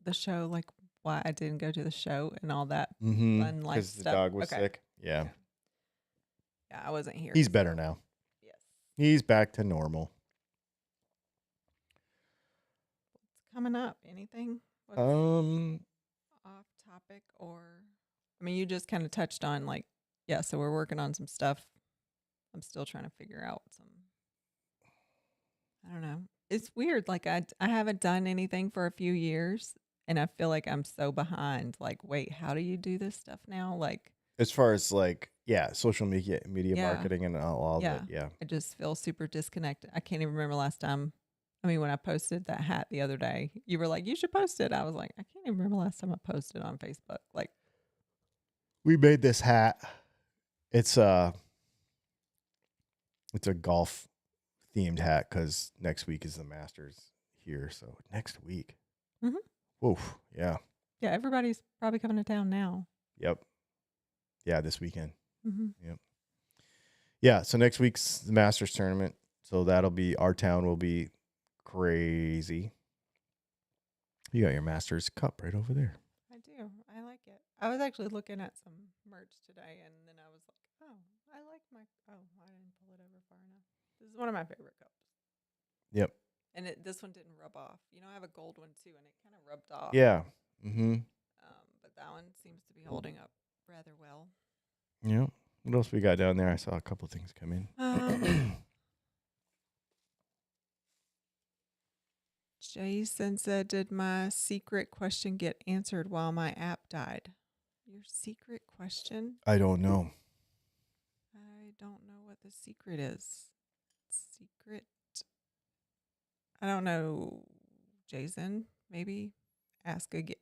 the show, like why I didn't go to the show and all that fun life Because stuff? the dog was Okay. sick. Yeah. Yeah, I wasn't here. He's better now. Yes. He's back to normal. What's coming up? Anything? What's off topic or, I mean, you just kind of touched on like, yeah, so we're working on some stuff. I'm still trying to figure out I don't know. It's weird. Like I haven't done anything for a few years and I feel like I'm so behind. Like, wait, how do you do this stuff now? Like, as far as like, yeah, social media Yeah. marketing and all Yeah. of it. Yeah. I just feel super disconnected. I can't even remember last time. I mean, when I posted that hat the other day, you were like, you should post it. I was like, I can't even remember last time I posted on Facebook. Like, We made this hat. It's a golf themed hat because next week is the Masters here. So next week. Mhm. Whoa. Yeah. yeah, everybody's probably coming to town now. Yep. Yeah, this weekend. Mm-hmm. Yeah, so next week's the Masters tournament. So that'll be, our town will be crazy. You got your master's cup right over there. I do. I like it. I was actually looking at some merch today, and then I was like, oh, I like my. Oh, I didn't pull it over far enough. This is one of my favorite cups. Yep. And this one didn't rub off. I have a gold one too, and it kind of rubbed off. Yeah. Mm-hmm. But that one seems to be holding up rather well. Yeah. What else we got down there? I saw a couple things come in. Jason said, did my secret question get answered while my app died? Your secret question? I don't know. I don't know what the secret is. Secret. I don't know, Jason. Maybe ask again.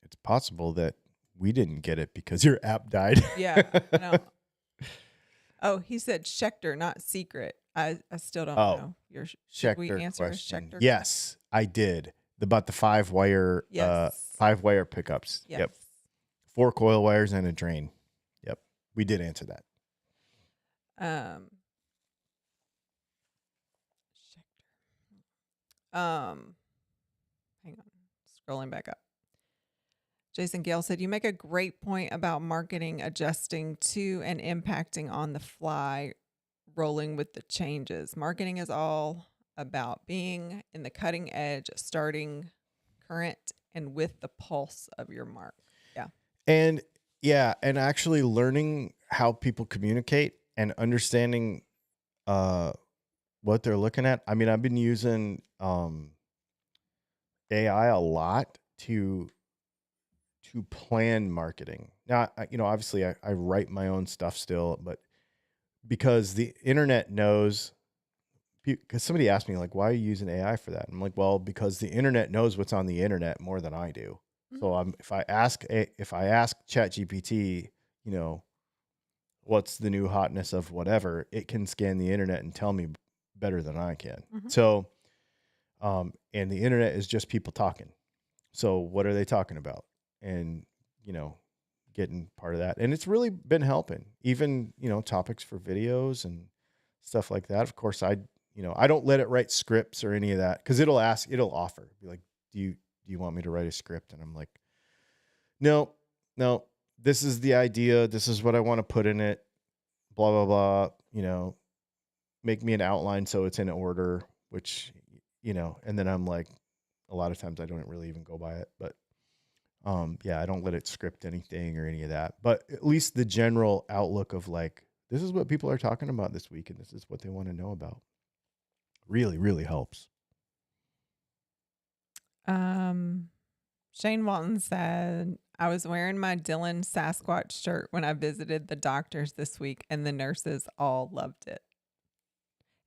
It's possible that we didn't get it because your app died. Yeah, I know. Oh, he said Schechter, not secret. I still don't know. Your should we Schechter answer question. a Schechter? Yes, I did. About the 5-wire Yes. 5-wire pickups. Yes. Yep. 4 coil wires and a drain. Yep. We did answer that. Schechter. Hang on. Scrolling back up. Jason Gale said, you make a great point about marketing adjusting to and impacting on the fly, rolling with the changes. Marketing is all about being in the cutting edge, starting current and with the pulse of your mark. Yeah. And actually learning how people communicate and understanding what they're looking at. I mean, I've been using AI a lot to plan marketing. Now, obviously I write my own stuff still, but because the internet knows, because somebody asked me like, why are you using AI for that? I'm like, well, because the internet knows what's on the internet more than I do. Mm-hmm. So if I ask ChatGPT, what's the new hotness of whatever, it can scan the internet and tell me better than I can. Mm-hmm. So, and the internet is just people talking. So what are they talking about? And, getting part of that. And it's really been helping, even, topics for videos and stuff like that. Of course, I don't let it write scripts or any of that, because it'll offer, be like, do you want me to write a script? And I'm like, no, this is the idea. This is what I want to put in it, blah, blah, blah, make me an outline so it's in order, which, and then I'm like, a lot of times I don't really even go by it, but I don't let it script anything or any of that, but at least the general outlook of like, this is what people are talking about this week and this is what they want to know about. Really, really helps. Shane Walton said, I was wearing my Dylan Sasquatch shirt when I visited the doctors this week and the nurses all loved it.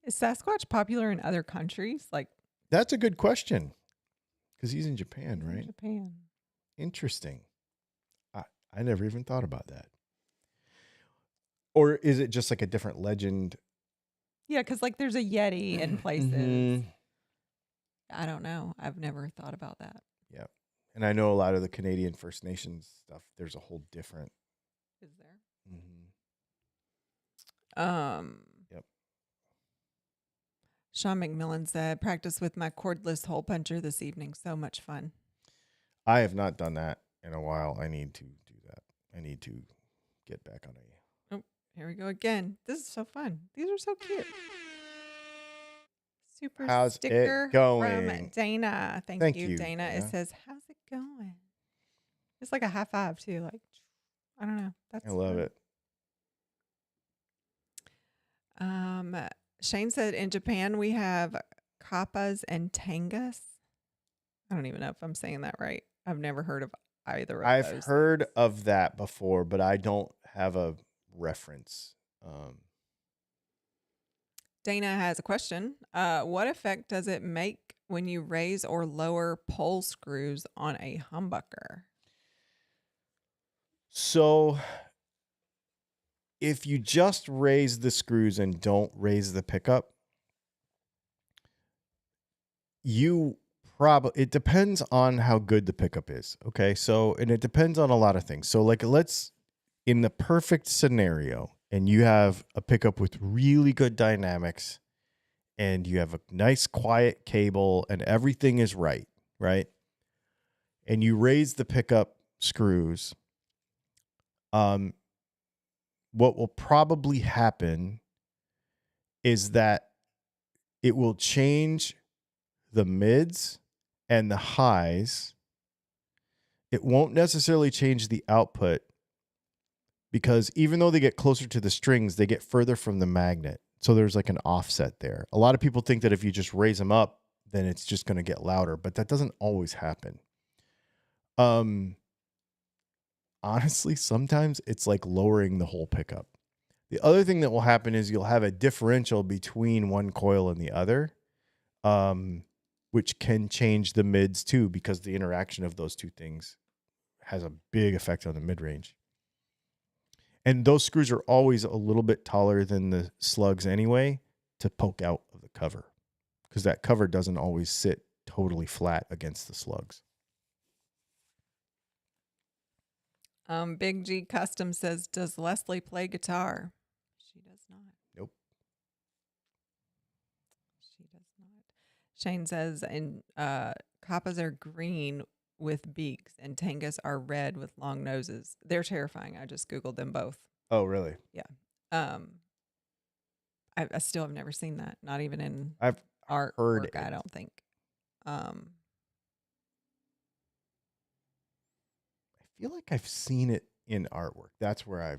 Is Sasquatch popular in other countries? That's a good question. Because he's in Japan, right? In Japan. Interesting. I never even thought about that. Or is it just like a different legend? Yeah, because there's a Yeti in places. Mm-hmm. I don't know. I've never thought about that. Yeah. And I know a lot of the Canadian First Nations stuff, there's a whole different. Is there? Mm-hmm. Yep. Sean McMillan said, practice with my cordless hole puncher this evening. So much fun. I have not done that in a while. I need to do that. I need to get back on a. Oh, here we go again. This is so fun. These are so cute. Super How's sticker it going? from Dana. Thank you, Dana. It says, how's it going? It's like a high five too. I don't know. I love it. Shane said in Japan we have kappas and tangas. I don't even know if I'm saying that right. I've never heard of either of those. I've heard of that before, but I don't have a reference. Dana has a question. What effect does it make when you raise or lower pole screws on a humbucker? So if you just raise the screws and don't raise the pickup, it depends on how good the pickup is. Okay. So, and it depends on a lot of things. So in the perfect scenario, and you have a pickup with really good dynamics and you have a nice quiet cable and everything is right, and you raise the pickup screws, what will probably happen is that it will change the mids and the highs. It won't necessarily change the output because even though they get closer to the strings, they get further from the magnet. So there's like an offset there. A lot of people think that if you just raise them up, then it's just going to get louder, but that doesn't always happen. Honestly, sometimes it's like lowering the whole pickup. The other thing that will happen is you'll have a differential between one coil and the other, which can change the mids too, because the interaction of those two things has a big effect on the mid-range. And those screws are always a little bit taller than the slugs anyway to poke out of the cover, because that cover doesn't always sit totally flat against the slugs. Big G Custom says, does Leslie play guitar? She does not. Nope. She does not. Shane says, and Kappas are green with beaks and Tangas are red with long noses. They're terrifying. I just Googled them both. Oh, really? Yeah. I still have never seen that. Not even in I've art heard work, it. I don't think. I feel like I've seen it in artwork. That's where feel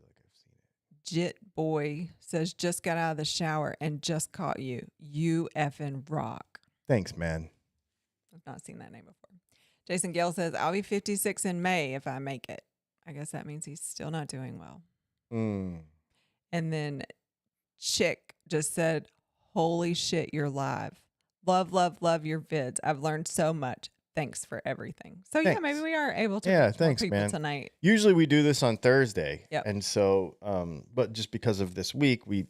like I've seen it. Jit Boy says, just got out of the shower and just caught you. You effing rock. Thanks, man. I've not seen that name before. Jason Gale says, I'll be 56 in May if I make it. I guess that means he's still not doing well. And then Chick just said, holy shit, you're live. Love, love, love your vids. I've learned so much. Thanks for everything. So Thanks. yeah, maybe we are able to Yeah, reach more thanks, people man. tonight. Usually we do this on Thursday. Yep. And so, but just because of this week, we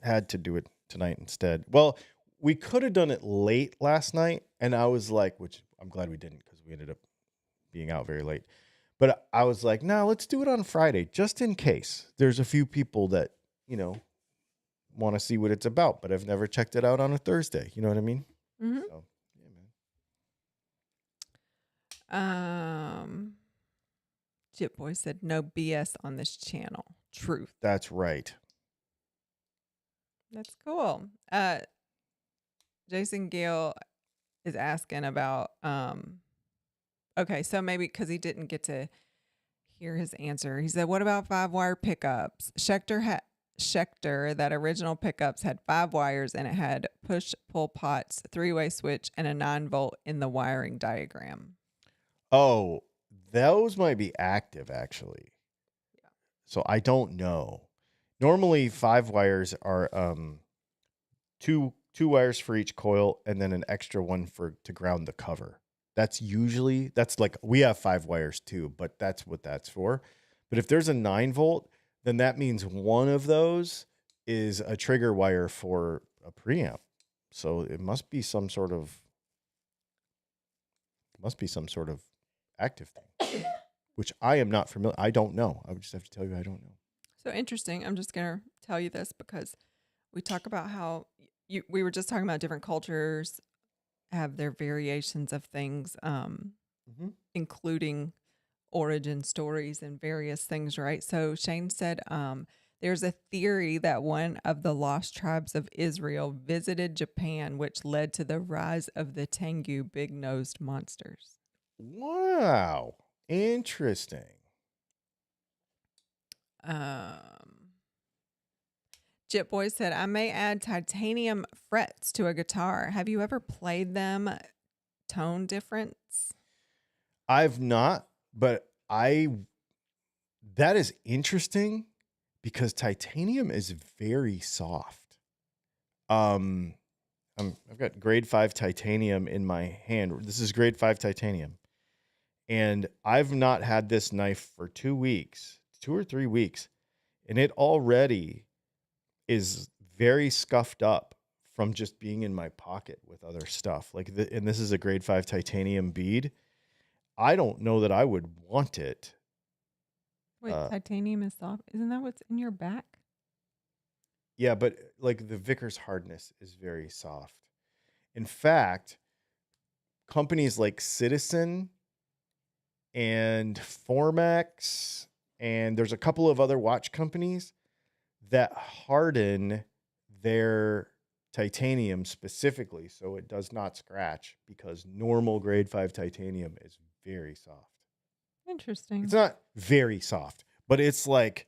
had to do it tonight instead. Well, we could have done it late last night. And I was like, which I'm glad we didn't, because we ended up being out very late. But I was like, no, let's do it on Friday, just in case. There's a few people that, want to see what it's about, but I've never checked it out on a Thursday. You know what I mean? Mm-hmm. So, Chip Boy said, no BS on this channel. Truth. That's right. That's cool. Jason Gale is asking about, okay, so maybe because he didn't get to hear his answer. He said, what about 5-wire pickups? Schecter, that original pickups had 5 wires and it had push-pull pots, 3-way switch, and a 9-volt in the wiring diagram. Oh, those might be active, actually. Yeah. So I don't know. Normally, 5 wires are two wires for each coil, and then an extra one to ground the cover. That's like we have 5 wires too, but that's what that's for. But if there's a 9-volt, then that means one of those is a trigger wire for a preamp. So it must be some sort of active thing, which I am not familiar. I don't know. I would just have to tell you I don't know. So interesting. I'm just going to tell you this because we talk about how we were just talking about different cultures have their variations of things, including origin stories and various things, right? So Shane said there's a theory that one of the lost tribes of Israel visited Japan, which led to the rise of the Tengu big-nosed monsters. Wow. Interesting. Jit Boy said, I may add titanium frets to a guitar. Have you ever played them? Tone difference? I've not, but that is interesting because titanium is very soft. I've got grade 5 titanium in my hand. This is grade 5 titanium. And I've not had this knife for 2 or 3 weeks. And it already is very scuffed up from just being in my pocket with other stuff. And this is a grade 5 titanium bead. I don't know that I would want it. Wait, titanium is soft. Isn't that what's in your back? Yeah, but like the Vickers hardness is very soft. In fact, companies like Citizen and Formex, and there's a couple of other watch companies that harden their titanium specifically so it does not scratch, because normal grade 5 titanium is very soft. Interesting. It's not very soft, but it's like,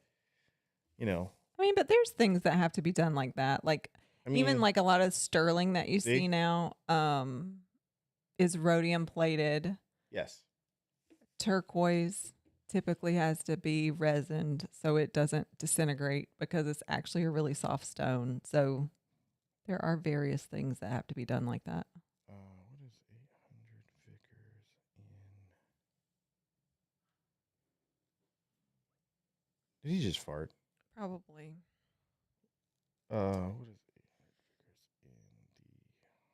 you know, I mean, but there's things that have to be done like that. Like I even mean, like a lot of sterling that you see? see now is rhodium plated. Yes. Turquoise typically has to be resined so it doesn't disintegrate because it's actually a really soft stone. So there are various things that have to be done like that. What is 800 Vickers in? Did he just fart? Probably. What is 800 Vickers in the hardness?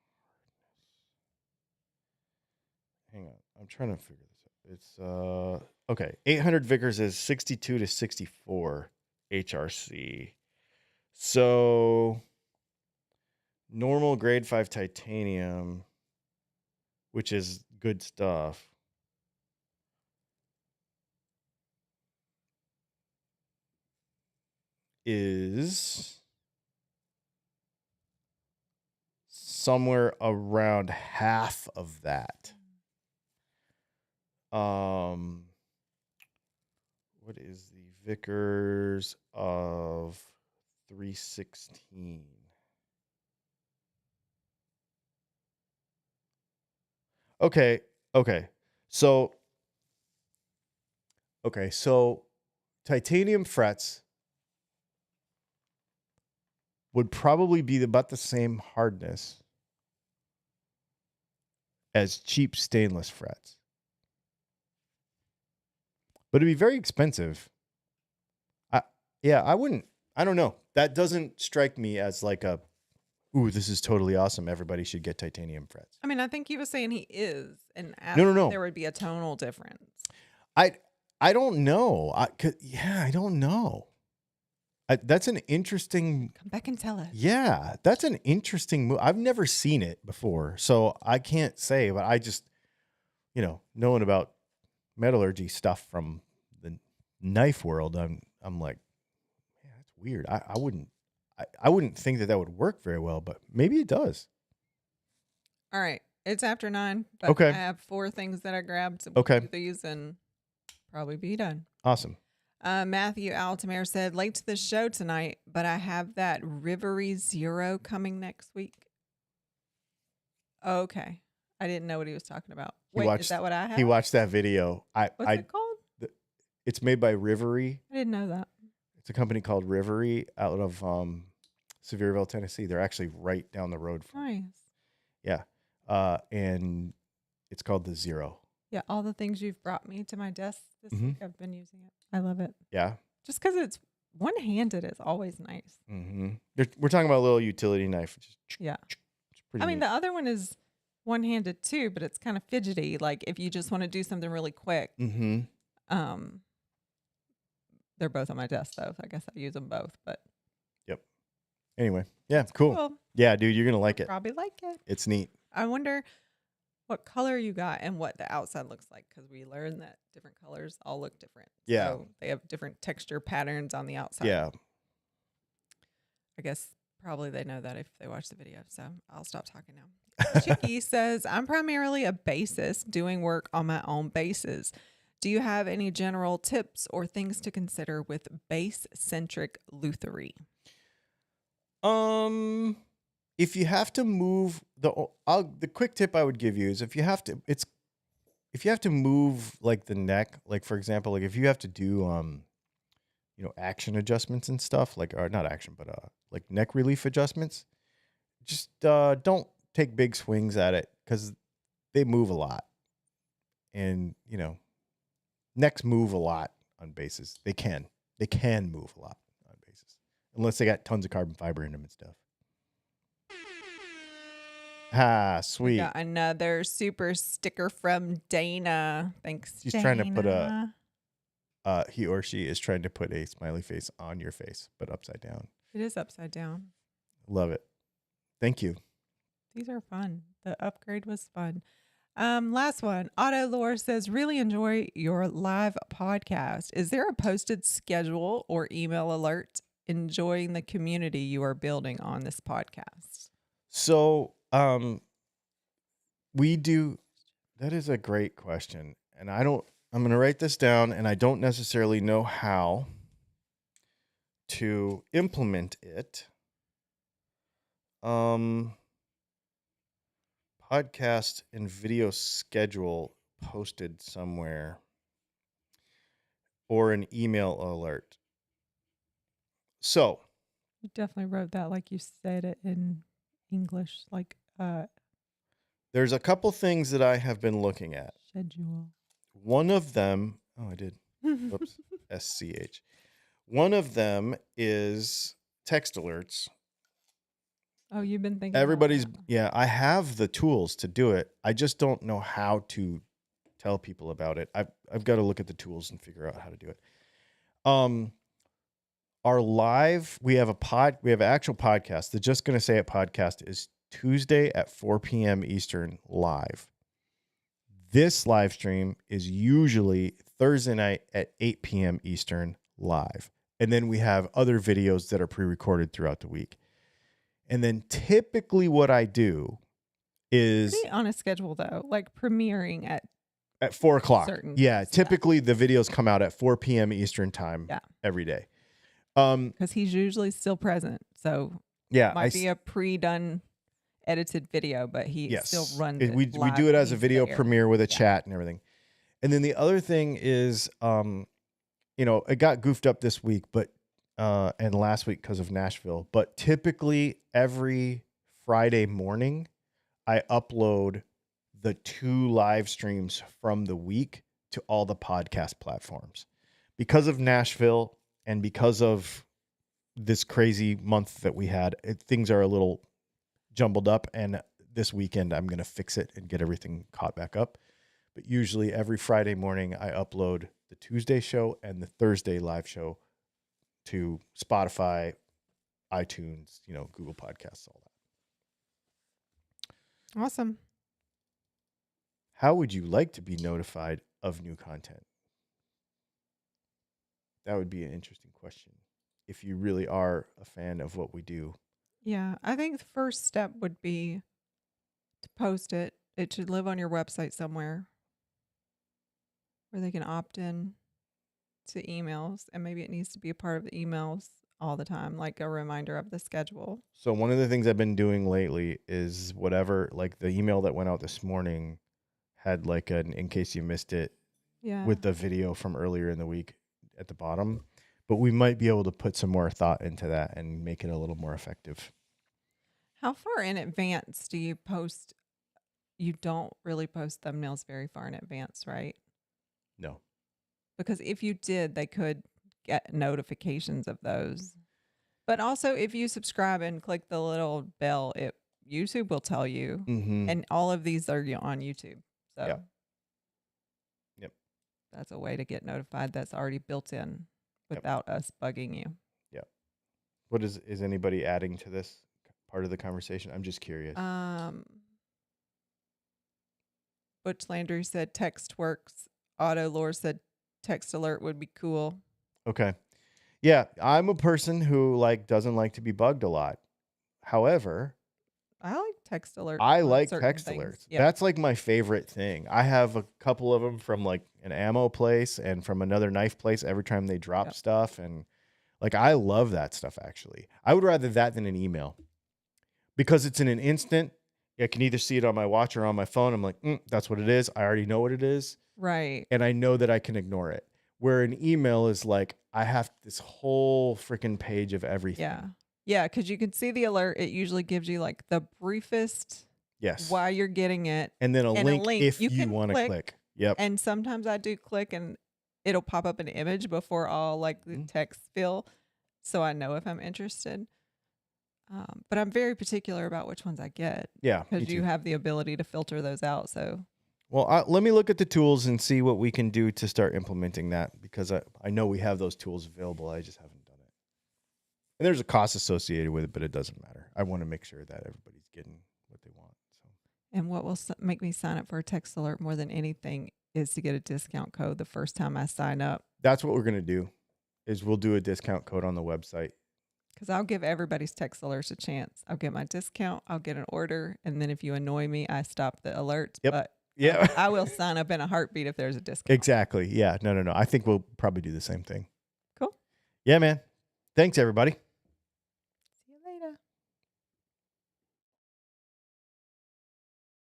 Hang on, I'm trying to figure this out. It's okay. 800 Vickers is 62 to 64 HRC. So normal grade 5 titanium, which is good stuff, is somewhere around half of that. What is the Vickers of 316? Okay. So titanium frets would probably be about the same hardness as cheap stainless frets, but it'd be very expensive. I wouldn't. I don't know. That doesn't strike me as like a, ooh, this is totally awesome. Everybody should get titanium frets. I mean, I think he was saying he is, and No. there would be a tonal difference. I don't know. I don't know. That's an interesting. Come back and tell us. Yeah, that's an interesting move. I've never seen it before, so I can't say. But I just, knowing about metallurgy stuff from the knife world, I'm like, yeah, that's weird. I wouldn't think that would work very well, but maybe it does. All right, it's after 9. But Okay. I have 4 things that I grabbed. So Okay. we'll do these and probably be done. Awesome. Matthew Altamere said, late to the show tonight, but I have that Rivery Zero coming next week. Okay. I didn't know what he was talking about. Wait, is that what I have? He watched that video. What's it called? It's made by Rivery. I didn't know that. It's a company called Rivery out of Sevierville, Tennessee. They're actually right down the road from. Nice. Yeah. And it's called the Zero. Yeah, all the things you've brought me to my desk this week, I've been using it. I love it. Yeah. Just because it's one-handed is always nice. Mm-hmm. We're talking about a little utility knife. Yeah. It's pretty neat. The other one is one-handed too, but it's kind of fidgety. Like if you just want to do something really quick. Mm-hmm. They're both on my desk though. I guess I use them both, but. Yep. Anyway. Yeah. Cool. Yeah, dude, you're going to like it. Probably like it. It's neat. I wonder what color you got and what the outside looks like, because we learned that different colors all look different. Yeah. So they have different texture patterns on the outside. Yeah. I guess probably they know that if they watch the video. So I'll stop talking now. Chicky says, I'm primarily a bassist doing work on my own basses. Do you have any general tips or things to consider with bass-centric lutherie? If you have to move the quick tip I would give you is if you have to move like the neck, like for example, like if you have to do action adjustments and stuff, like, or not action, but like neck relief adjustments, just don't take big swings at it because they move a lot, and necks move a lot on basses. They can move a lot on basses unless they got tons of carbon fiber in them and stuff. Ah, sweet. We got another super sticker from Dana. Thanks, She's Dana. trying to put he or she is trying to put a smiley face on your face, but upside down. It is upside down. Love it. Thank you. These are fun. The upgrade was fun. Last one. Otto Lore says, really enjoy your live podcast. Is there a posted schedule or email alert? Enjoying the community you are building on this podcast. So, we do. That is a great question. And I'm going to write this down, and I don't necessarily know how to implement it. Podcast and video schedule posted somewhere, or an email alert. So You definitely wrote that like you said it in English, like there's a couple things that I have been looking at. schedule. One of them, I did. Whoops. SCH. One of them is text alerts. Oh, you've been thinking. Everybody's, about that. yeah, I have the tools to do it. I just don't know how to tell people about it. I've got to look at the tools and figure out how to do it. Our live, we have an actual podcast. The Just Gonna Say It podcast is Tuesday at 4 p.m. Eastern live. This live stream is usually Thursday night at 8 p.m. Eastern live. And then we have other videos that are pre-recorded throughout the week. And then typically what I do is Pretty on a schedule though, like premiering at 4 o'clock. certain Yeah. stuff. Typically the videos come out at 4 p.m. Eastern time every day. Because he's usually still present. So Yeah. might be a pre-done edited video, but he still runs it. We live do it when as a he's video there. premiere with a chat and everything. And then the other thing is, it got goofed up this week, but and last week because of Nashville. But typically every Friday morning, I upload the 2 live streams from the week to all the podcast platforms. Because of Nashville and because of this crazy month that we had, things are a little jumbled up. And this weekend, I'm going to fix it and get everything caught back up. But usually every Friday morning, I upload the Tuesday show and the Thursday live show to Spotify, iTunes, Google Podcasts, all that. Awesome. How would you like to be notified of new content? That would be an interesting question. If you really are a fan of what we do. Yeah. I think the first step would be to post it. It should live on your website somewhere where they can opt in to emails, and maybe it needs to be a part of the emails all the time, like a reminder of the schedule. So one of the things I've been doing lately is whatever, like the email that went out this morning had like an in case you missed it with the video from earlier in the week at the bottom. But we might be able to put some more thought into that and make it a little more effective. How far in advance do you post? You don't really post thumbnails very far in advance, right? No. Because if you did, they could get notifications of those. But also, if you subscribe and click the little bell, YouTube will tell you. Mm-hmm. And all of these are on YouTube. So Yep. That's a way to get notified that's already built in without us bugging you. Yep. What is anybody adding to this part of the conversation? I'm just curious. Butch Landry said text works. Otto Lore said text alert would be cool. Okay. Yeah, I'm a person who doesn't like to be bugged a lot. However, I like text alerts. I on like certain text things. alerts. Yeah. That's like my favorite thing. I have a couple of them from like an ammo place and from another knife place every time they drop stuff. And I love that stuff, actually. I would rather that than an email because it's in an instant. I can either see it on my watch or on my phone. I'm like, that's what it is. I already know what it is. Right. And I know that I can ignore it. Where an email is like, I have this whole freaking page of everything. Yeah. Yeah, because you can see the alert. It usually gives you like the briefest why you're getting it. And then a link if you want to click. Yep. And sometimes I do click and it'll pop up an image before all the text fill. So I know if I'm interested. But I'm very particular about which ones I get. Yeah. Because you have the ability to filter those out. So. Well, let me look at the tools and see what we can do to start implementing that because I know we have those tools available. I just haven't done it. And there's a cost associated with it, but it doesn't matter. I want to make sure that everybody's getting what they want. So. And what will make me sign up for a text alert more than anything is to get a discount code the first time I sign up. That's what we're going to do, is we'll do a discount code on the website. Because I'll give everybody's text alerts a chance. I'll get my discount, I'll get an order, and then if you annoy me, I stop the alerts. Yep. But Yeah. I will sign up in a heartbeat if there's a discount. Exactly. Yeah. No. I think we'll probably do the same thing. Cool. Yeah, man. Thanks, everybody.